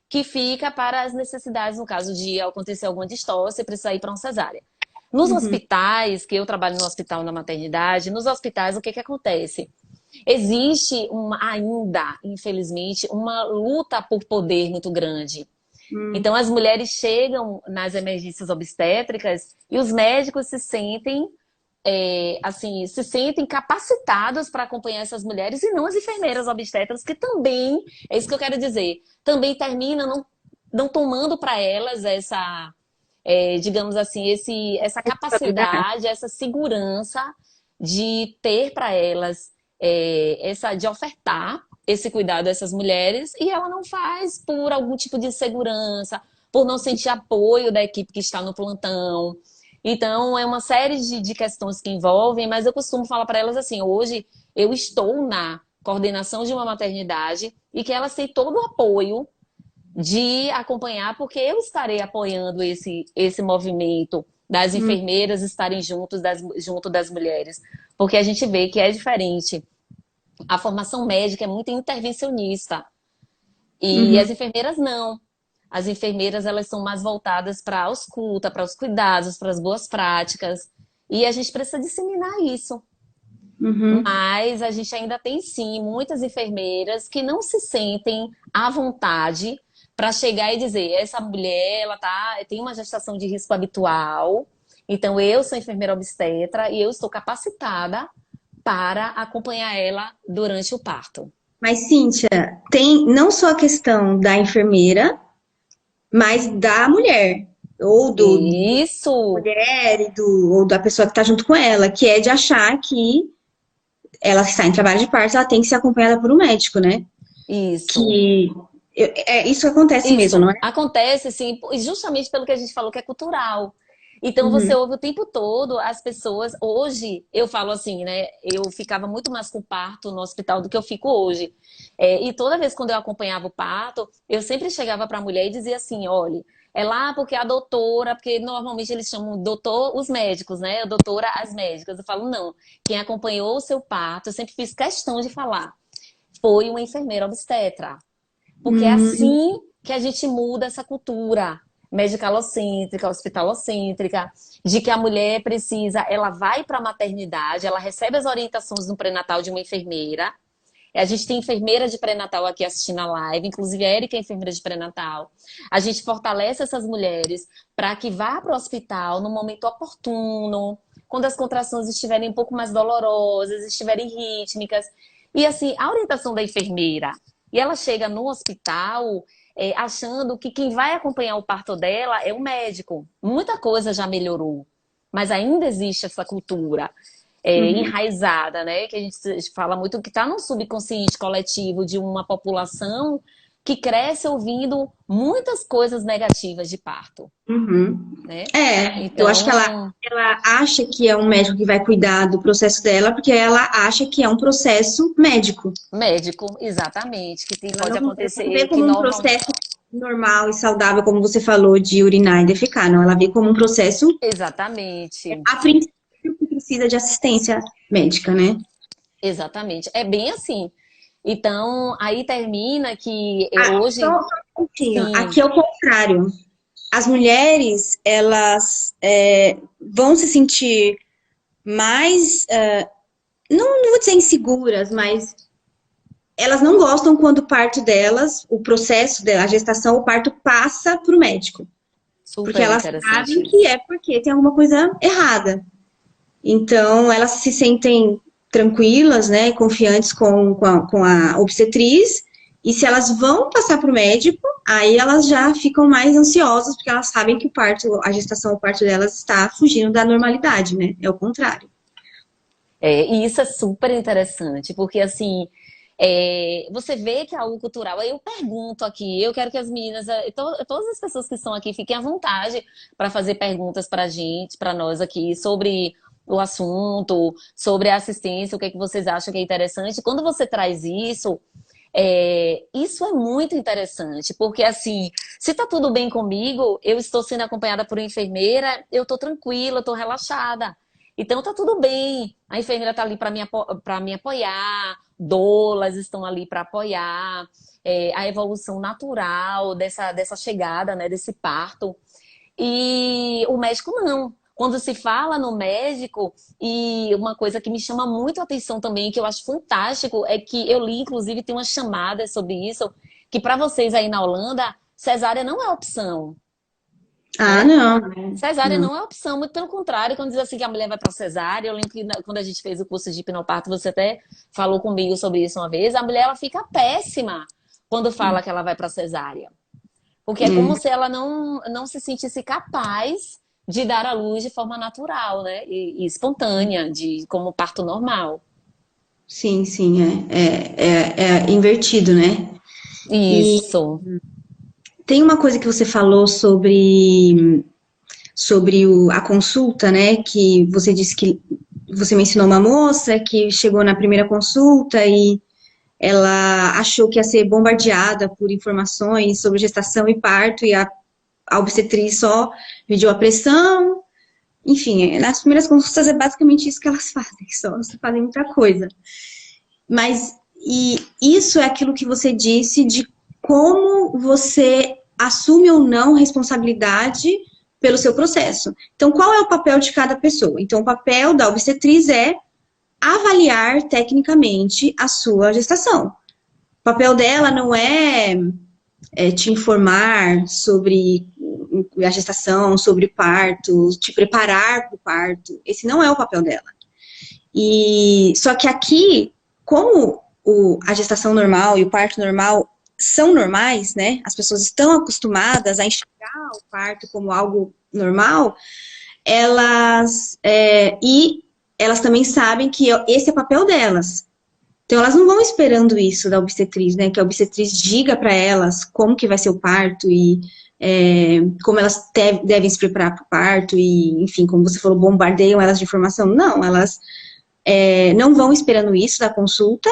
[SPEAKER 1] que fica para as necessidades, no caso de acontecer alguma distócia e precisar ir para uma cesárea. Nos
[SPEAKER 2] Uhum,
[SPEAKER 1] hospitais, que eu trabalho no hospital na maternidade, nos hospitais o que que acontece? Existe ainda, infelizmente, uma luta por poder muito grande.
[SPEAKER 2] uhum,
[SPEAKER 1] Então, as mulheres chegam nas emergências obstétricas e os médicos se sentem, assim, se sentem capacitados para acompanhar essas mulheres e não as enfermeiras obstetras, que também, é isso que eu quero dizer, também terminam não tomando para elas essa, digamos assim, essa
[SPEAKER 2] responsabilidade.
[SPEAKER 1] capacidade, essa segurança de ter para elas de ofertar esse cuidado a essas mulheres e ela não faz por algum tipo de segurança, por não sentir apoio da equipe que está no plantão. Então, é uma série de questões que envolvem, mas eu costumo falar para elas assim: hoje eu estou na coordenação de uma maternidade e que elas têm todo o apoio de acompanhar, porque eu estarei apoiando esse movimento das
[SPEAKER 2] Uhum,
[SPEAKER 1] enfermeiras estarem junto das mulheres. Porque a gente vê que é diferente. A formação médica é muito intervencionista e
[SPEAKER 2] uhum,
[SPEAKER 1] as enfermeiras não. As enfermeiras elas são mais voltadas para a ausculta, para os cuidados, para as boas práticas. E a gente precisa disseminar isso.
[SPEAKER 2] uhum.
[SPEAKER 1] Mas a gente ainda tem sim muitas enfermeiras que não se sentem à vontade para chegar e dizer: essa mulher ela tem uma gestação de risco habitual, então eu sou enfermeira obstetra e eu estou capacitada para acompanhar ela durante o parto.
[SPEAKER 2] Mas, Cíntia, tem não só a questão da enfermeira, mas da mulher, ou do
[SPEAKER 1] Isso,
[SPEAKER 2] mulher ou da pessoa que está junto com ela, que é de achar que ela está em trabalho de parto, ela tem que ser acompanhada por um médico, né?
[SPEAKER 1] isso.
[SPEAKER 2] Que isso acontece mesmo, não
[SPEAKER 1] Isso
[SPEAKER 2] é?
[SPEAKER 1] acontece, sim, justamente pelo que a gente falou que é cultural. Então você
[SPEAKER 2] Uhum,
[SPEAKER 1] ouve o tempo todo as pessoas. Hoje, eu falo assim, né? Eu ficava muito mais com o parto no hospital do que eu fico hoje. E toda vez quando eu acompanhava o parto, eu sempre chegava para a mulher e dizia assim: olha, é lá porque a doutora, porque normalmente eles chamam doutor os médicos, né? A doutora as médicas. Eu falo, não, quem acompanhou o seu parto, eu sempre fiz questão de falar, foi uma enfermeira obstetra. Porque é
[SPEAKER 2] uhum,
[SPEAKER 1] assim que a gente muda essa cultura medicalocêntrica, hospitalocêntrica, de que a mulher precisa, ela vai para a maternidade, ela recebe as orientações no pré-natal de uma enfermeira. A gente tem enfermeira de pré-natal aqui assistindo a live, inclusive a Erika é enfermeira de pré-natal. A gente fortalece essas mulheres para que vá para o hospital no momento oportuno, quando as contrações estiverem um pouco mais dolorosas, estiverem rítmicas. E assim, a orientação da enfermeira, e ela chega no hospital achando que quem vai acompanhar o parto dela é o médico. Muita coisa já melhorou, mas ainda existe essa cultura
[SPEAKER 2] uhum.
[SPEAKER 1] enraizada, né? Que a gente fala muito que está no subconsciente coletivo de uma população que cresce ouvindo muitas coisas negativas de parto,
[SPEAKER 2] Uhum.
[SPEAKER 1] né?
[SPEAKER 2] Eu acho que
[SPEAKER 1] Então,
[SPEAKER 2] ela acha que é um médico que vai cuidar do processo dela, porque ela acha que é um processo médico.
[SPEAKER 1] médico, exatamente,
[SPEAKER 2] Ela
[SPEAKER 1] pode
[SPEAKER 2] não vê
[SPEAKER 1] acontecer que
[SPEAKER 2] como um
[SPEAKER 1] normal,
[SPEAKER 2] processo normal e saudável, como você falou, de urinar e defecar, não. Ela vê como um processo,
[SPEAKER 1] exatamente,
[SPEAKER 2] a princípio, que precisa de assistência médica, né?
[SPEAKER 1] exatamente, é bem assim. Então, aí termina que
[SPEAKER 2] Só
[SPEAKER 1] hoje,
[SPEAKER 2] um pouquinho.
[SPEAKER 1] sim,
[SPEAKER 2] Aqui é o contrário. As mulheres, elas vão se sentir mais, não vou dizer inseguras, mas elas não gostam quando o parto delas, o processo dela, a gestação, o parto passa para o médico. Porque
[SPEAKER 1] super
[SPEAKER 2] elas sabem
[SPEAKER 1] interessante.
[SPEAKER 2] que é porque tem alguma coisa errada. Então, elas se sentem tranquilas, né, confiantes com a obstetriz E se elas vão passar para o médico, aí elas já ficam mais ansiosas, porque elas sabem que o parto, a gestação, o parto delas está fugindo da normalidade, né? É o contrário.
[SPEAKER 1] E isso é super interessante, porque assim, você vê que é algo cultural. Aí eu pergunto aqui, eu quero que as meninas, todas as pessoas que estão aqui, fiquem à vontade para fazer perguntas para a gente, para nós aqui, sobre o assunto, sobre a assistência, o que é que vocês acham que é interessante. Quando você traz isso, isso é muito interessante, porque assim, se tá tudo bem comigo, eu estou sendo acompanhada por uma enfermeira, eu tô tranquila, eu tô relaxada. Então tá tudo bem. A enfermeira tá ali para me apoiar, doulas estão ali para apoiar, a evolução natural dessa chegada, né, desse parto. E o médico não. Quando se fala no médico, e uma coisa que me chama muito a atenção também, que eu acho fantástico, é que eu li, inclusive, tem uma chamada sobre isso, que para vocês aí na Holanda, cesárea não é opção,
[SPEAKER 2] Ah,
[SPEAKER 1] né?
[SPEAKER 2] não,
[SPEAKER 1] Cesárea
[SPEAKER 2] não.
[SPEAKER 1] não é opção, muito pelo contrário, quando diz assim que a mulher vai para cesárea, eu lembro que quando a gente fez o curso de hipnoparto, você até falou comigo sobre isso uma vez, a mulher ela fica péssima quando fala que ela vai para cesárea. Porque é como
[SPEAKER 2] É.
[SPEAKER 1] se ela não se sentisse capaz de dar à luz de forma natural, né? E espontânea, como parto normal.
[SPEAKER 2] Sim, sim, é invertido, né? E
[SPEAKER 1] Isso.
[SPEAKER 2] tem uma coisa que você falou sobre a consulta, né? Que você disse que você mencionou uma moça que chegou na primeira consulta e ela achou que ia ser bombardeada por informações sobre gestação e parto e a obstetriz só mediu a pressão. Enfim, nas primeiras consultas é basicamente isso que elas fazem, só não fazem muita coisa. Mas e isso é aquilo que você disse de como você assume ou não responsabilidade pelo seu processo. Então, qual é o papel de cada pessoa? Então, o papel da obstetriz é avaliar tecnicamente a sua gestação. O papel dela não é te informar sobre a gestação, sobre o parto, te preparar para o parto. Esse não é o papel dela. E só que aqui, como a gestação normal e o parto normal são normais, né? As pessoas estão acostumadas a enxergar o parto como algo normal, e elas também sabem que esse é o papel delas. Então elas não vão esperando isso da obstetriz, né? Que a obstetriz diga para elas como que vai ser o parto e como elas devem se preparar para o parto e, enfim, como você falou, bombardeiam elas de informação. Não, elas não vão esperando isso da consulta,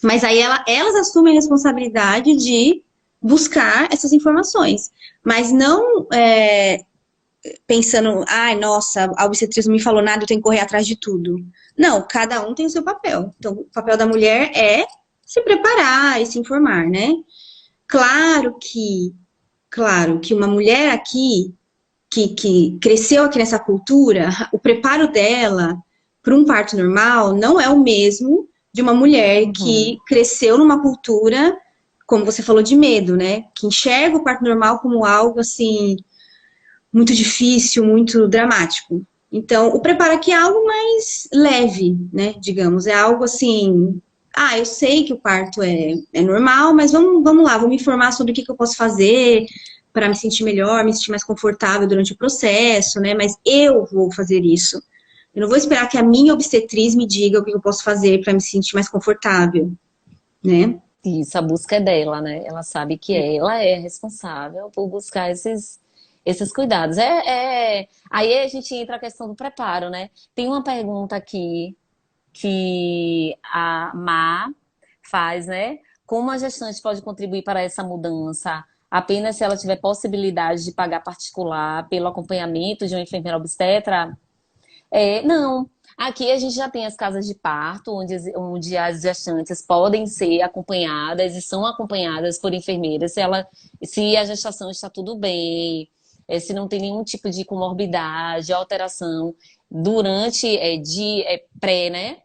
[SPEAKER 2] mas aí elas assumem a responsabilidade de buscar essas informações. Mas não pensando, ai, nossa, a obstetriz não me falou nada, eu tenho que correr atrás de tudo. Não, cada um tem o seu papel. Então, o papel da mulher é se preparar e se informar, né? Claro que uma mulher aqui, que cresceu aqui nessa cultura, o preparo dela para um parto normal não é o mesmo de uma mulher
[SPEAKER 1] Uhum.
[SPEAKER 2] que cresceu numa cultura, como você falou, de medo, né? Que enxerga o parto normal como algo assim muito difícil, muito dramático. Então, o preparo aqui é algo mais leve, né? Digamos, é algo assim. Ah, eu sei que o parto é normal, mas vamos lá, vou me informar sobre o que eu posso fazer para me sentir melhor, me sentir mais confortável durante o processo, né? Mas eu vou fazer isso. Eu não vou esperar que a minha obstetriz me diga o que eu posso fazer para me sentir mais confortável, né?
[SPEAKER 1] Isso, a busca é dela, né? Ela sabe que ela é responsável por buscar esses cuidados. Aí a gente entra a questão do preparo, né? Tem uma pergunta aqui que a Má faz, né? Como a gestante pode contribuir para essa mudança? Apenas se ela tiver possibilidade de pagar particular pelo acompanhamento de uma enfermeira obstetra? Não. Aqui a gente já tem as casas de parto, onde as gestantes podem ser acompanhadas e são acompanhadas por enfermeiras se a gestação está tudo bem, se não tem nenhum tipo de comorbidade, alteração durante pré, né?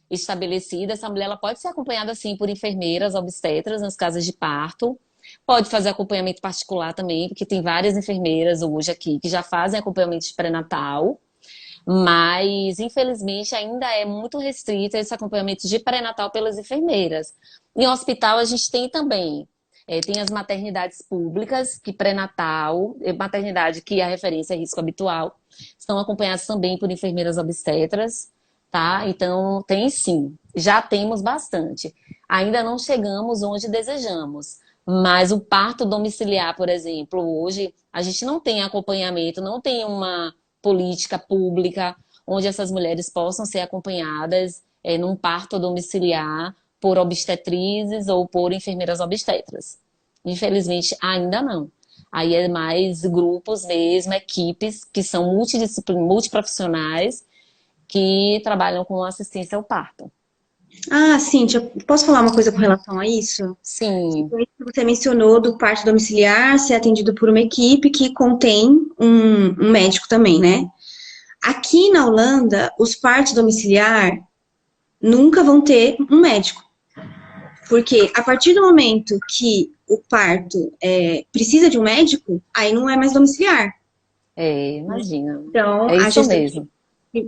[SPEAKER 1] Estabelecida, essa mulher ela pode ser acompanhada sim por enfermeiras obstetras nas casas de parto. Pode fazer acompanhamento particular também, porque tem várias enfermeiras hoje aqui que já fazem acompanhamento de pré-natal. Mas, infelizmente, ainda é muito restrito esse acompanhamento de pré-natal pelas enfermeiras. Em hospital a gente tem também, tem as maternidades públicas, que pré-natal, maternidade que a referência é risco habitual, são acompanhadas também por enfermeiras obstetras, tá? Então, tem sim, já temos bastante. Ainda não chegamos onde desejamos, mas o parto domiciliar, por exemplo, hoje a gente não tem acompanhamento, não tem uma política pública onde essas mulheres possam ser acompanhadas num parto domiciliar por obstetrizes ou por enfermeiras obstetras. Infelizmente, ainda não. Aí é mais grupos mesmo, equipes que são multiprofissionais que trabalham com assistência ao parto.
[SPEAKER 2] Ah, Cíntia, posso falar uma coisa com relação a isso?
[SPEAKER 1] Sim,
[SPEAKER 2] Você mencionou do parto domiciliar ser atendido por uma equipe que contém um médico também, né? Aqui na Holanda, os partos domiciliar nunca vão ter um médico. Porque a partir do momento que o parto precisa de um médico, aí não é mais domiciliar.
[SPEAKER 1] imagina.
[SPEAKER 2] Então,
[SPEAKER 1] É
[SPEAKER 2] a
[SPEAKER 1] isso
[SPEAKER 2] gestante,
[SPEAKER 1] mesmo.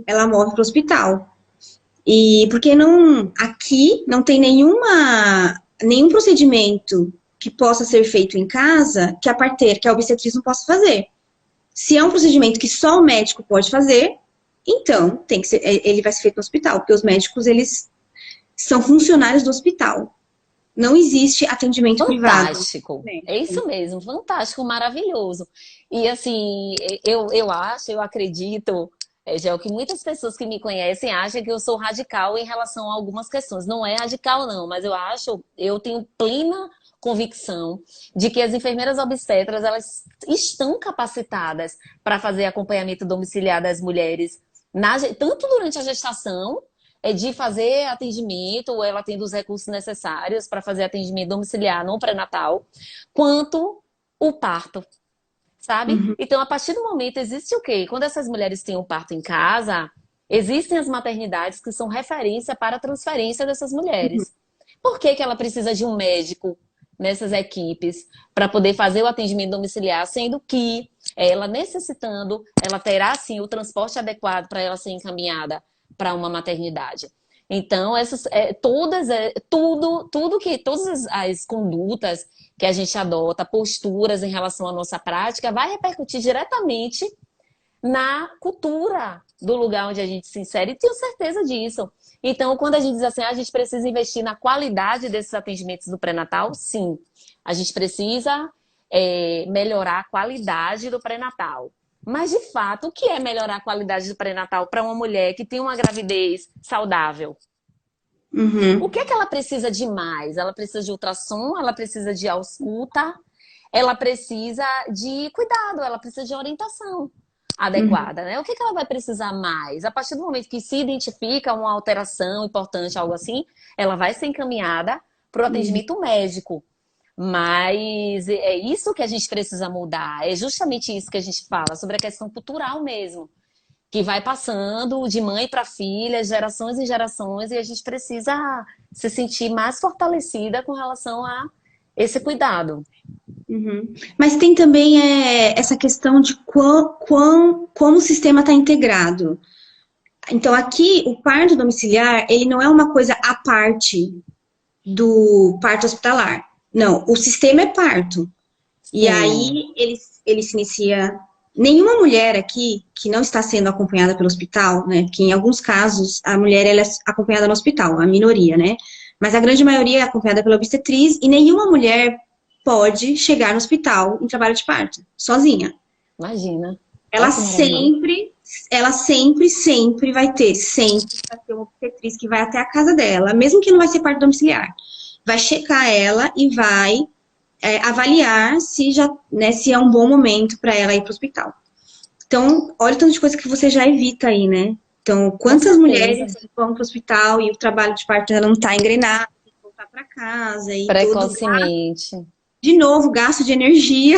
[SPEAKER 2] ela move para o hospital. E porque não, aqui não tem nenhum procedimento que possa ser feito em casa que a parteira, que a obstetriz não possa fazer. Se é um procedimento que só o médico pode fazer, então tem que ser, ele vai ser feito no hospital, porque os médicos, eles são funcionários do hospital. Não existe atendimento privado.
[SPEAKER 1] Fantástico. É isso mesmo, fantástico, maravilhoso. E assim, eu acredito, Gel, que muitas pessoas que me conhecem acham que eu sou radical em relação a algumas questões. Não é radical, não, mas eu tenho plena convicção de que as enfermeiras obstetras, elas estão capacitadas para fazer acompanhamento domiciliar das mulheres, tanto durante a gestação, de fazer atendimento, ou ela tendo os recursos necessários para fazer atendimento domiciliar no pré-natal, quanto o parto, sabe?
[SPEAKER 2] Uhum,
[SPEAKER 1] Então, a partir do momento, existe o quê? Quando essas mulheres têm um parto em casa, existem as maternidades que são referência para a transferência dessas
[SPEAKER 2] uhum,
[SPEAKER 1] mulheres. Por que que ela precisa de um médico nessas equipes para poder fazer o atendimento domiciliar, sendo que ela necessitando, ela terá sim o transporte adequado para ela ser encaminhada para uma maternidade. Então, todas as condutas que a gente adota, posturas em relação à nossa prática, vai repercutir diretamente na cultura do lugar onde a gente se insere, e tenho certeza disso. Então, quando a gente diz assim, a gente precisa investir na qualidade desses atendimentos do pré-natal, sim. A gente precisa melhorar a qualidade do pré-natal. Mas, de fato, o que é melhorar a qualidade do pré-natal para uma mulher que tem uma gravidez saudável? O
[SPEAKER 2] uhum,
[SPEAKER 1] que é que ela precisa de mais? Ela precisa de ultrassom, ela precisa de ausculta, ela precisa de cuidado, ela precisa de orientação
[SPEAKER 2] uhum,
[SPEAKER 1] adequada, né? O que que ela vai precisar mais? A partir do momento que se identifica uma alteração importante, algo assim, ela vai ser encaminhada para o
[SPEAKER 2] uhum,
[SPEAKER 1] atendimento médico. Mas é isso que a gente precisa mudar. É justamente isso que a gente fala, sobre a questão cultural mesmo, que vai passando de mãe para filha, gerações em gerações, e a gente precisa se sentir mais fortalecida com relação a esse cuidado.
[SPEAKER 2] uhum. Mas tem também essa questão de como o sistema está integrado. Então, aqui, o parto domiciliar, ele não é uma coisa à parte do parto hospitalar. Não, o sistema é parto. E
[SPEAKER 1] Sim,
[SPEAKER 2] aí, ele se inicia. Nenhuma mulher aqui que não está sendo acompanhada pelo hospital, né? Porque em alguns casos a mulher ela é acompanhada no hospital, a minoria, né? Mas a grande maioria é acompanhada pela obstetriz e nenhuma mulher pode chegar no hospital em trabalho de parto, sozinha.
[SPEAKER 1] imagina. Olha
[SPEAKER 2] Ela
[SPEAKER 1] que maravilha.
[SPEAKER 2] sempre, sempre vai ter uma obstetriz que vai até a casa dela, mesmo que não vai ser parto domiciliar. Vai checar ela e vai avaliar se é um bom momento para ela ir para o hospital. Então, olha o tanto de coisa que você já evita aí, né? Então,
[SPEAKER 1] Com
[SPEAKER 2] quantas
[SPEAKER 1] certeza.
[SPEAKER 2] mulheres vão para o hospital e o trabalho de parto dela não está engrenado, tem que voltar para casa e todo,
[SPEAKER 1] Precocemente.
[SPEAKER 2] de novo, gasto de energia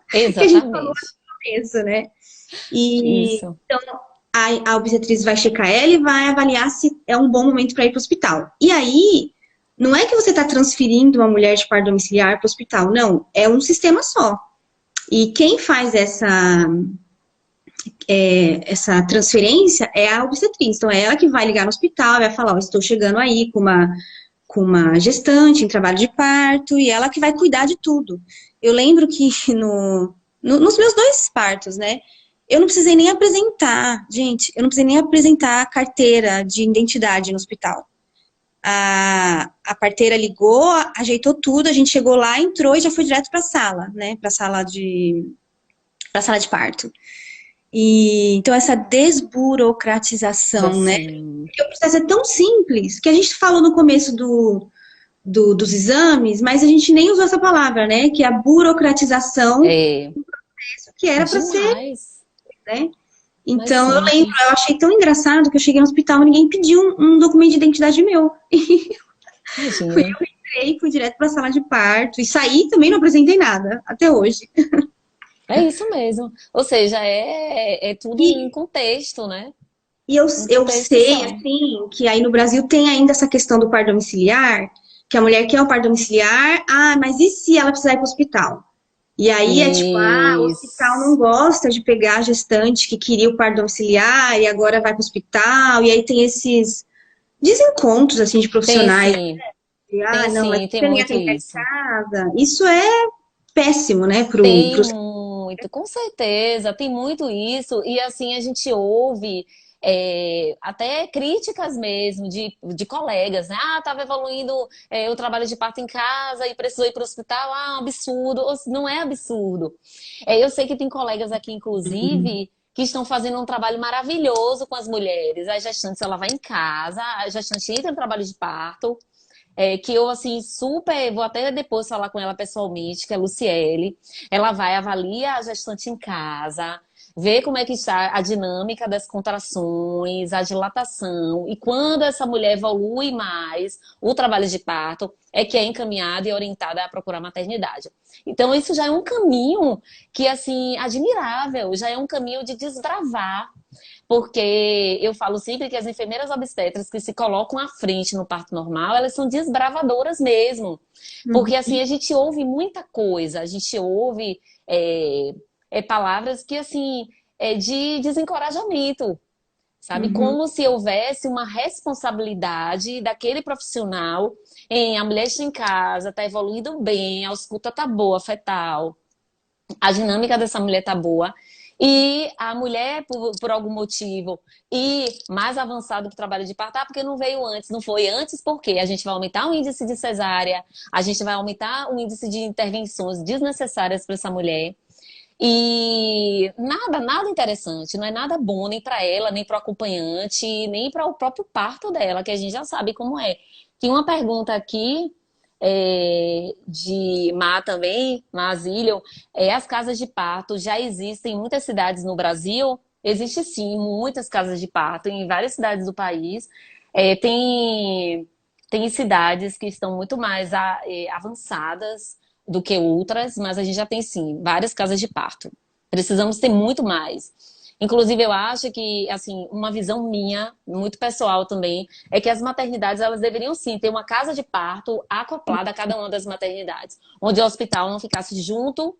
[SPEAKER 2] que a gente falou
[SPEAKER 1] Exatamente.
[SPEAKER 2] no começo, né? E
[SPEAKER 1] Isso.
[SPEAKER 2] então a obstetriz vai checar ela e vai avaliar se é um bom momento para ir para o hospital. E aí, não é que você está transferindo uma mulher de parto domiciliar para o hospital, não. É um sistema só. E quem faz essa transferência é a obstetriz. Então, é ela que vai ligar no hospital, vai falar, ó, estou chegando aí com uma gestante em trabalho de parto, e ela que vai cuidar de tudo. Eu lembro que nos meus 2 partos, né, eu não precisei nem apresentar, gente, eu não precisei nem apresentar a carteira de identidade no hospital. A parteira ligou, ajeitou tudo, a gente chegou lá, entrou e já foi direto para a sala, né, para a sala de parto. E então essa desburocratização, né?
[SPEAKER 1] Assim,
[SPEAKER 2] Porque o processo é tão simples que a gente falou no começo dos exames, mas a gente nem usou essa palavra, né? Que é a burocratização
[SPEAKER 1] é
[SPEAKER 2] que era para ser,
[SPEAKER 1] demais.
[SPEAKER 2] né?
[SPEAKER 1] Mais
[SPEAKER 2] Então eu lembro, eu
[SPEAKER 1] simples.
[SPEAKER 2] achei tão engraçado que eu cheguei no hospital e ninguém pediu um documento de identidade meu. Fui
[SPEAKER 1] Imagina.
[SPEAKER 2] eu que entrei, fui direto para a sala de parto e saí também não apresentei nada até hoje.
[SPEAKER 1] É isso mesmo. Ou seja, é tudo em
[SPEAKER 2] E,
[SPEAKER 1] contexto, né? Em
[SPEAKER 2] eu
[SPEAKER 1] contexto
[SPEAKER 2] sei,
[SPEAKER 1] só.
[SPEAKER 2] assim, que aí no Brasil tem ainda essa questão do parto domiciliar, que a mulher quer o parto domiciliar, mas e se ela precisar ir para o hospital? E aí é tipo, o hospital não
[SPEAKER 1] Isso.
[SPEAKER 2] gosta de pegar a gestante que queria o parto domiciliar e agora vai para o hospital, e aí tem esses desencontros, assim, de
[SPEAKER 1] Tem
[SPEAKER 2] profissionais.
[SPEAKER 1] sim,
[SPEAKER 2] E,
[SPEAKER 1] tem
[SPEAKER 2] não, mas
[SPEAKER 1] sim, tem
[SPEAKER 2] você não ia
[SPEAKER 1] muito
[SPEAKER 2] atender em
[SPEAKER 1] isso.
[SPEAKER 2] casa. Isso é péssimo, né,
[SPEAKER 1] Tem muito, com certeza, tem muito isso. E assim a gente ouve até críticas mesmo de colegas, né? Ah, estava evoluindo o trabalho de parto em casa e precisou ir para o hospital. Ah, um absurdo. Não é absurdo. Eu sei que tem colegas aqui, inclusive, que estão fazendo um trabalho maravilhoso com as mulheres. A gestante, ela vai em casa, a gestante entra no trabalho de parto. Que eu, assim, super. Vou até depois falar com ela pessoalmente, que é a Luciele. Ela vai, avalia a gestante em casa, vê como é que está a dinâmica das contrações, a dilatação. E quando essa mulher evolui mais, o trabalho de parto é que é encaminhada e orientada a procurar maternidade. Então, isso já é um caminho que, assim, admirável, já é um caminho de desbravar porque eu falo sempre que as enfermeiras obstetras que se colocam à frente no parto normal, elas são desbravadoras mesmo. Porque assim, a gente ouve muita coisa, a gente ouve palavras que assim, de desencorajamento. Sabe?
[SPEAKER 2] Uhum.
[SPEAKER 1] Como se houvesse uma responsabilidade daquele profissional em a mulher está em casa, está evoluindo bem, a ausculta tá boa, fetal, a dinâmica dessa mulher tá boa. E a mulher, por algum motivo, e mais avançado para o trabalho de parto, porque não veio antes. Não foi antes porque a gente vai aumentar o índice de cesárea, a gente vai aumentar o índice de intervenções desnecessárias para essa mulher. E nada interessante, não é nada bom nem para ela, nem para o acompanhante, nem para o próprio parto dela, que a gente já sabe como é. Tem uma pergunta aqui de Má também, Mazílio, as casas de parto já existem em muitas cidades no Brasil? Existe sim, muitas casas de parto em várias cidades do país. Tem cidades que estão muito mais avançadas do que outras, mas a gente já tem sim várias casas de parto. Precisamos ter muito mais. Inclusive, eu acho que, assim, uma visão minha, muito pessoal também, é que as maternidades, elas deveriam sim ter uma casa de parto acoplada a cada uma das maternidades, onde o hospital não ficasse junto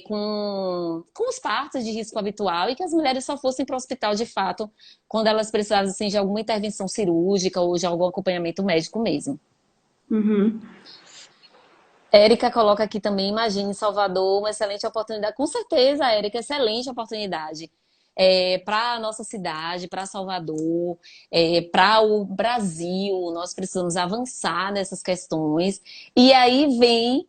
[SPEAKER 1] com os partos de risco habitual e que as mulheres só fossem para o hospital de fato quando elas precisassem assim, de alguma intervenção cirúrgica ou de algum acompanhamento médico mesmo.
[SPEAKER 2] Uhum.
[SPEAKER 1] Érica coloca aqui também, imagine em Salvador, uma excelente oportunidade. Com certeza, Érica, excelente oportunidade. Para a nossa cidade, para Salvador, para o Brasil, nós precisamos avançar nessas questões. E aí vem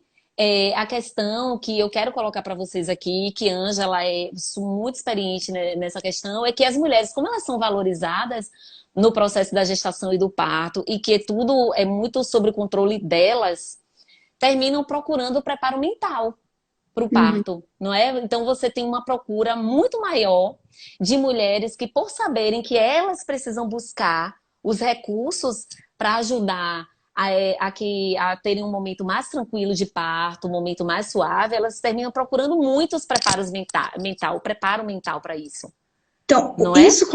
[SPEAKER 1] a questão que eu quero colocar para vocês aqui, que Ângela é muito experiente nessa questão, é que as mulheres, como elas são valorizadas no processo da gestação e do parto, e que tudo é muito sobre o controle delas, terminam procurando o preparo mental para o
[SPEAKER 2] Uhum.
[SPEAKER 1] parto, não é? Então você tem uma procura muito maior de mulheres que, por saberem que elas precisam buscar os recursos para ajudar a terem um momento mais tranquilo de parto, um momento mais suave, elas terminam procurando muitos preparos mental, preparo mental para isso,
[SPEAKER 2] Então,
[SPEAKER 1] não é?
[SPEAKER 2] isso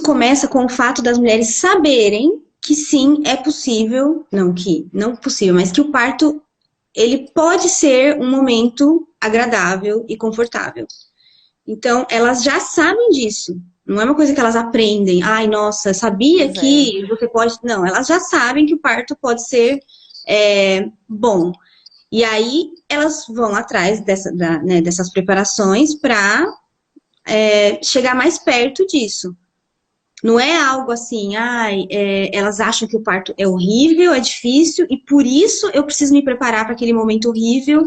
[SPEAKER 2] começa com o fato das mulheres saberem que sim, é possível, não possível, mas que o parto, ele pode ser um momento agradável e confortável. Então, elas já sabem disso, Não é uma coisa que elas aprendem. Ai, nossa, sabia
[SPEAKER 1] Pois é.
[SPEAKER 2] que você pode... Não, elas já sabem que o parto pode ser bom. E aí, elas vão atrás né, dessas preparações para chegar mais perto disso. Não é algo assim, ai, elas acham que o parto é horrível, é difícil, e por isso eu preciso me preparar para aquele momento horrível.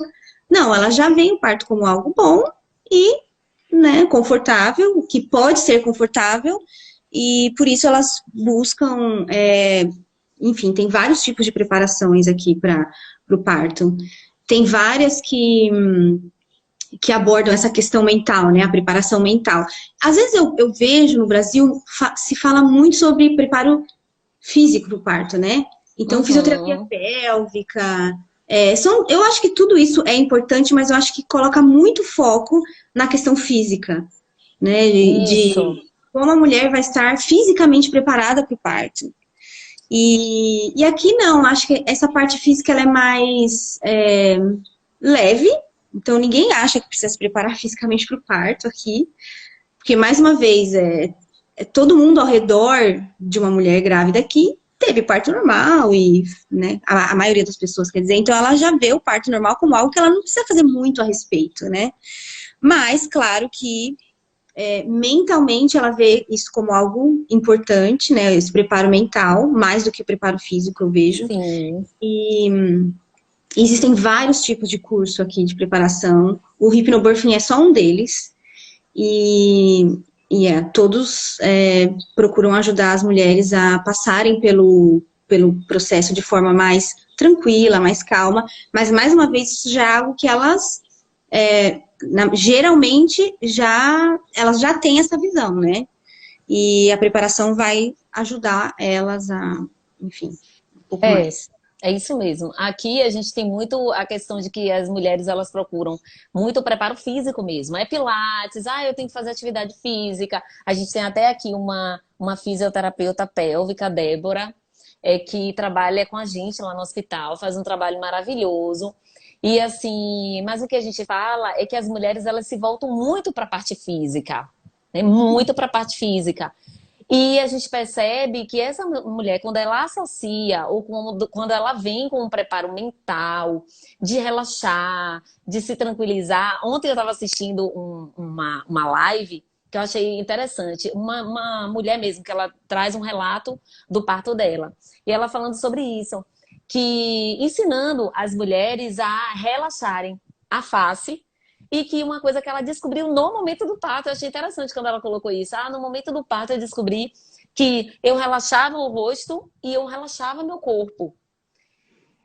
[SPEAKER 2] Não, elas já veem o parto como algo bom e, né, confortável, que pode ser confortável, e por isso elas buscam, enfim, tem vários tipos de preparações aqui para o parto. Tem várias que abordam essa questão mental, né, a preparação mental. Às vezes eu vejo no Brasil, se fala muito sobre preparo físico para o parto, né? Então, fisioterapia
[SPEAKER 1] Uhum.
[SPEAKER 2] pélvica, eu acho que tudo isso é importante, mas eu acho que coloca muito foco na questão física, né,
[SPEAKER 1] Isso.
[SPEAKER 2] de como a mulher vai estar fisicamente preparada para o parto. E aqui não, acho que essa parte física ela é mais leve, então ninguém acha que precisa se preparar fisicamente para o parto aqui, porque mais uma vez, todo mundo ao redor de uma mulher grávida aqui teve parto normal e, né, a maioria das pessoas quer dizer, então ela já vê o parto normal como algo que ela não precisa fazer muito a respeito, né? Mas, claro que mentalmente ela vê isso como algo importante, né? Esse preparo mental, mais do que o preparo físico, eu vejo.
[SPEAKER 1] Sim.
[SPEAKER 2] E existem vários tipos de curso aqui de preparação. O Hypnobirthing é só um deles. Todos procuram ajudar as mulheres a passarem pelo processo de forma mais tranquila, mais calma. Mas, mais uma vez, isso já é algo que elas, geralmente, elas já têm essa visão, né? E a preparação vai ajudar elas a, enfim, um pouco
[SPEAKER 1] É,
[SPEAKER 2] mais.
[SPEAKER 1] é isso mesmo. Aqui a gente tem muito a questão de que as mulheres elas procuram muito preparo físico mesmo. É pilates, eu tenho que fazer atividade física. A gente tem até aqui uma fisioterapeuta pélvica, Débora, que trabalha com a gente lá no hospital, faz um trabalho maravilhoso. E assim, mas o que a gente fala é que as mulheres elas se voltam muito para a parte física, né? Muito para a parte física. E a gente percebe que essa mulher, quando ela associa, ou quando ela vem com um preparo mental, de relaxar, de se tranquilizar. Ontem eu estava assistindo uma live que eu achei interessante. Uma mulher mesmo, que ela traz um relato do parto dela. E ela falando sobre isso, que ensinando as mulheres a relaxarem a face e que uma coisa que ela descobriu no momento do parto, eu achei interessante quando ela colocou isso. No momento do parto eu descobri que eu relaxava o rosto e eu relaxava meu corpo.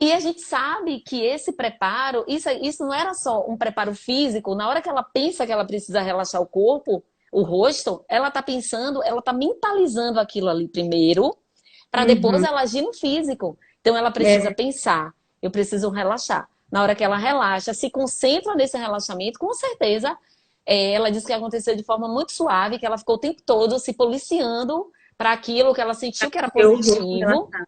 [SPEAKER 1] E a gente sabe que esse preparo, isso não era só um preparo físico. Na hora que ela pensa que ela precisa relaxar o corpo, o rosto, ela tá pensando, ela tá mentalizando aquilo ali primeiro, para depois
[SPEAKER 2] Uhum.
[SPEAKER 1] ela agir no físico. Então ela precisa pensar, eu preciso relaxar. Na hora que ela relaxa, se concentra nesse relaxamento, com certeza, ela disse que aconteceu de forma muito suave, que ela ficou o tempo todo se policiando para aquilo que ela sentiu que era
[SPEAKER 2] Eu vou
[SPEAKER 1] positivo.
[SPEAKER 2] relaxar.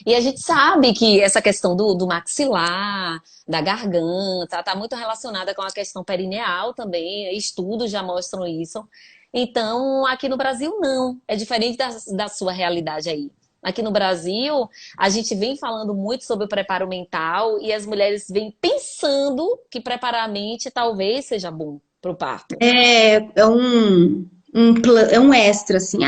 [SPEAKER 1] E a gente sabe que essa questão do maxilar, da garganta, está muito relacionada com a questão perineal também. Estudos já mostram isso. Então, aqui no Brasil, não. É diferente da sua realidade aí. Aqui no Brasil, a gente vem falando muito sobre o preparo mental e as mulheres vêm pensando que preparar a mente talvez seja bom para o parto.
[SPEAKER 2] É um extra, assim.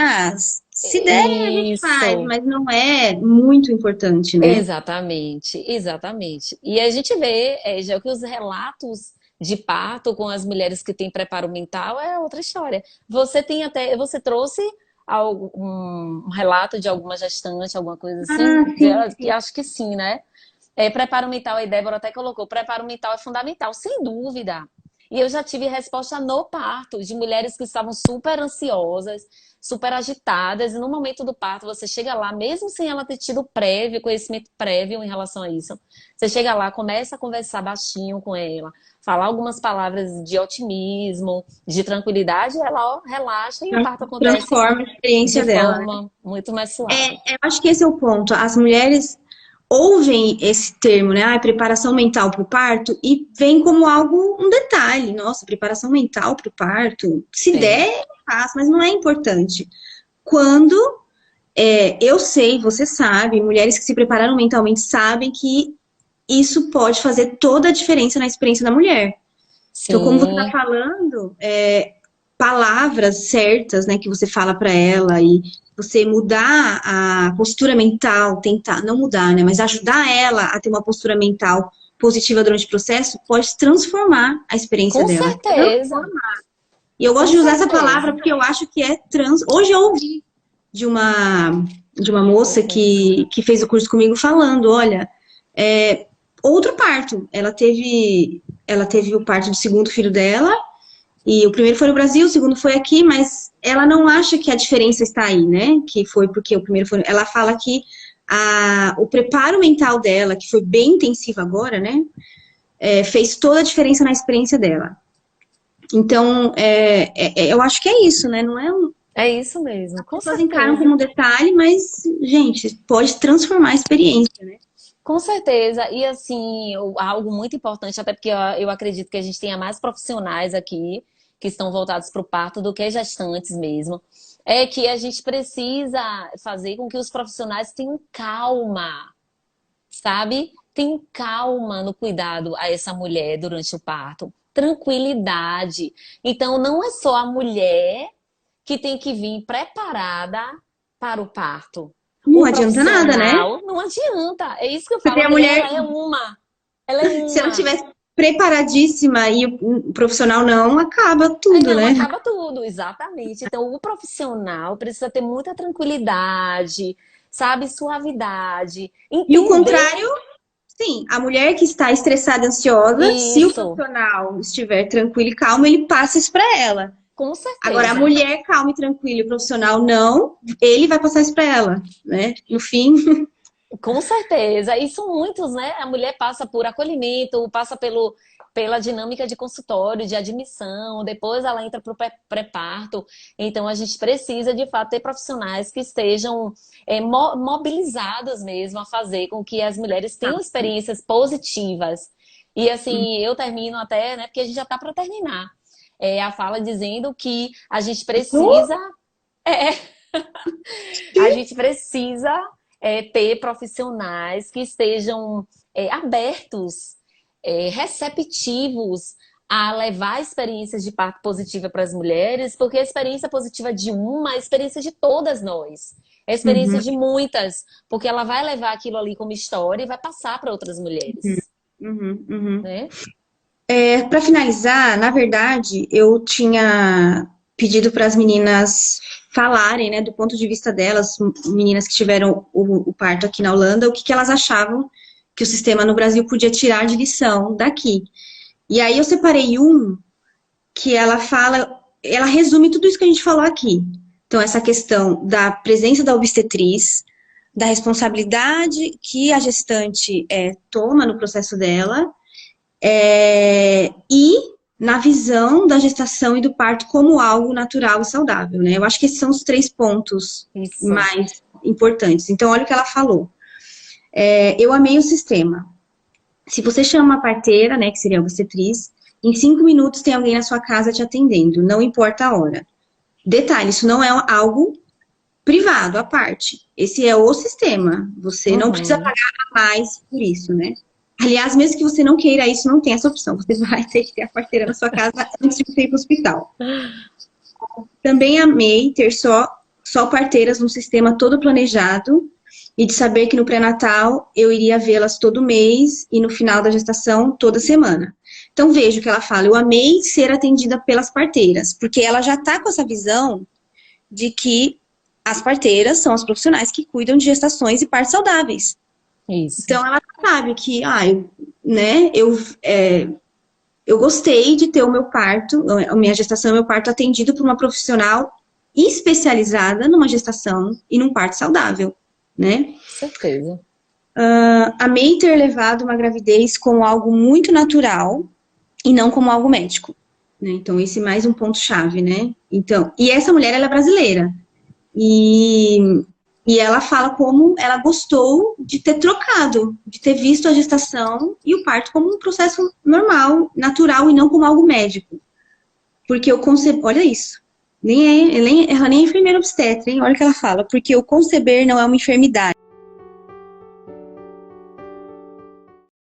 [SPEAKER 2] Se der, a gente faz,
[SPEAKER 1] Isso.
[SPEAKER 2] mas não é muito importante, né?
[SPEAKER 1] Exatamente, exatamente. E a gente vê, já que os relatos de parto com as mulheres que têm preparo mental é outra história. Você trouxe um relato de alguma gestante, alguma coisa assim?
[SPEAKER 2] Sim,
[SPEAKER 1] Que
[SPEAKER 2] sim.
[SPEAKER 1] acho que sim, né? Preparo mental, a Débora até colocou, preparo mental é fundamental, sem dúvida. E eu já tive resposta no parto de mulheres que estavam super ansiosas, super agitadas, e no momento do parto você chega lá, mesmo sem ela ter tido conhecimento prévio em relação a isso, você chega lá, começa a conversar baixinho com ela, falar algumas palavras de otimismo, de tranquilidade, e ela relaxa e o parto acontece
[SPEAKER 2] Transforma a
[SPEAKER 1] de
[SPEAKER 2] experiência dela, né?
[SPEAKER 1] forma muito mais suave.
[SPEAKER 2] Eu acho que esse é o ponto. As mulheres ouvem esse termo, né? Preparação mental para o parto, e vem como algo, um detalhe. Nossa, preparação mental para o parto. Se
[SPEAKER 1] É,
[SPEAKER 2] der, faz, mas não é importante. Quando eu sei, você sabe, mulheres que se prepararam mentalmente sabem que isso pode fazer toda a diferença na experiência da mulher. Então, como você está
[SPEAKER 1] Sim,
[SPEAKER 2] falando, palavras certas, né, que você fala para ela e você mudar a postura mental, tentar, não mudar, né, mas ajudar ela a ter uma postura mental positiva durante o processo, pode transformar a experiência
[SPEAKER 1] com
[SPEAKER 2] dela.
[SPEAKER 1] certeza,
[SPEAKER 2] E eu gosto
[SPEAKER 1] com
[SPEAKER 2] de usar essa palavra
[SPEAKER 1] certeza.
[SPEAKER 2] porque eu acho que é trans. Hoje eu ouvi de uma moça que fez o curso comigo falando, olha, outro parto. Ela teve o parto do segundo filho dela, e o primeiro foi no Brasil, o segundo foi aqui, mas ela não acha que a diferença está aí, né? Que foi porque o primeiro foi. Ela fala que o preparo mental dela, que foi bem intensivo agora, né? Fez toda a diferença na experiência dela. Então, eu acho que é isso, né? Não é um.
[SPEAKER 1] É isso mesmo,
[SPEAKER 2] As
[SPEAKER 1] com
[SPEAKER 2] pessoas encaram como
[SPEAKER 1] certeza.
[SPEAKER 2] um detalhe, mas, gente, pode transformar a experiência, né?
[SPEAKER 1] Com certeza. E assim, algo muito importante, até porque eu acredito que a gente tenha mais profissionais aqui que estão voltados para o parto do que gestantes mesmo, é que a gente precisa fazer com que os profissionais tenham calma, sabe? Tenham calma no cuidado a essa mulher durante o parto. Tranquilidade. Então, não é só a mulher que tem que vir preparada para o parto.
[SPEAKER 2] Não
[SPEAKER 1] O
[SPEAKER 2] adianta nada, né?
[SPEAKER 1] profissional não adianta. É isso que eu
[SPEAKER 2] Você
[SPEAKER 1] falo.
[SPEAKER 2] tem
[SPEAKER 1] A
[SPEAKER 2] a
[SPEAKER 1] mulher,
[SPEAKER 2] mulher,
[SPEAKER 1] ela é uma. Ela é
[SPEAKER 2] se ela
[SPEAKER 1] uma.
[SPEAKER 2] estiver preparadíssima e o profissional não, acaba
[SPEAKER 1] Aí
[SPEAKER 2] tudo,
[SPEAKER 1] não,
[SPEAKER 2] né?
[SPEAKER 1] acaba tudo, exatamente. Então, o profissional precisa ter muita tranquilidade, sabe? Suavidade.
[SPEAKER 2] E o
[SPEAKER 1] Entender
[SPEAKER 2] contrário, sim, a mulher que está estressada, ansiosa, se o
[SPEAKER 1] isso,
[SPEAKER 2] profissional estiver tranquilo e calmo, ele passa isso para ela.
[SPEAKER 1] com
[SPEAKER 2] Agora, a
[SPEAKER 1] certeza.
[SPEAKER 2] mulher calma e tranquila e o profissional não, ele vai passar isso para ela, né? No fim,
[SPEAKER 1] Com certeza. E são muitos, né? A mulher passa por acolhimento, passa pela dinâmica de consultório, de admissão, depois ela entra para o pré-parto. Então, a gente precisa, de fato, ter profissionais que estejam mobilizados mesmo a fazer com que as mulheres tenham experiências positivas. E assim, eu termino até, né? Porque a gente já está para terminar. A fala dizendo que a gente precisa. é, a gente precisa ter profissionais que estejam abertos, receptivos a levar experiências de parto positiva para as mulheres, porque a experiência positiva de uma é a experiência de todas nós. É a experiência
[SPEAKER 2] uhum,
[SPEAKER 1] de muitas, porque ela vai levar aquilo ali como história e vai passar para outras mulheres,
[SPEAKER 2] uhum, uhum.
[SPEAKER 1] né?
[SPEAKER 2] Para finalizar, na verdade, eu tinha pedido para as meninas falarem, né, do ponto de vista delas, meninas que tiveram o parto aqui na Holanda, o que, que elas achavam que o sistema no Brasil podia tirar de lição daqui. E aí eu separei um que ela fala, ela resume tudo isso que a gente falou aqui. Então, essa questão da presença da obstetriz, da responsabilidade que a gestante toma no processo dela, e na visão da gestação e do parto como algo natural e saudável, né? Eu acho que esses são os 3 pontos
[SPEAKER 1] Isso.
[SPEAKER 2] mais importantes. Então, olha o que ela falou. Eu amei o sistema. Se você chama uma parteira, né, que seria a obstetriz, em 5 minutos tem alguém na sua casa te atendendo, não importa a hora. Detalhe, isso não é algo privado, à parte. Esse é o sistema. Você não precisa
[SPEAKER 1] Uhum.
[SPEAKER 2] pagar mais por isso, né? Aliás, mesmo que você não queira isso, não tem essa opção. Você vai ter que ter a parteira na sua casa antes de você ir para o hospital. Também amei ter só parteiras num sistema todo planejado e de saber que no pré-natal eu iria vê-las todo mês e no final da gestação toda semana. Então veja o que ela fala. Eu amei ser atendida pelas parteiras, porque ela já está com essa visão de que as parteiras são as profissionais que cuidam de gestações e partos saudáveis.
[SPEAKER 1] Isso.
[SPEAKER 2] Então ela sabe que, eu gostei de ter o meu parto, a minha gestação e o meu parto atendido por uma profissional especializada numa gestação e num parto saudável, né?
[SPEAKER 1] Certeza.
[SPEAKER 2] Amei ter levado uma gravidez como algo muito natural e não como algo médico, né? Então esse é mais um ponto chave, né? Então, e essa mulher, ela é brasileira. E ela fala como ela gostou de ter trocado, de ter visto a gestação e o parto como um processo normal, natural e não como algo médico. Porque eu concebo, olha isso, Ela nem é enfermeira obstetra, hein? Olha o que ela fala, porque o conceber não é uma enfermidade.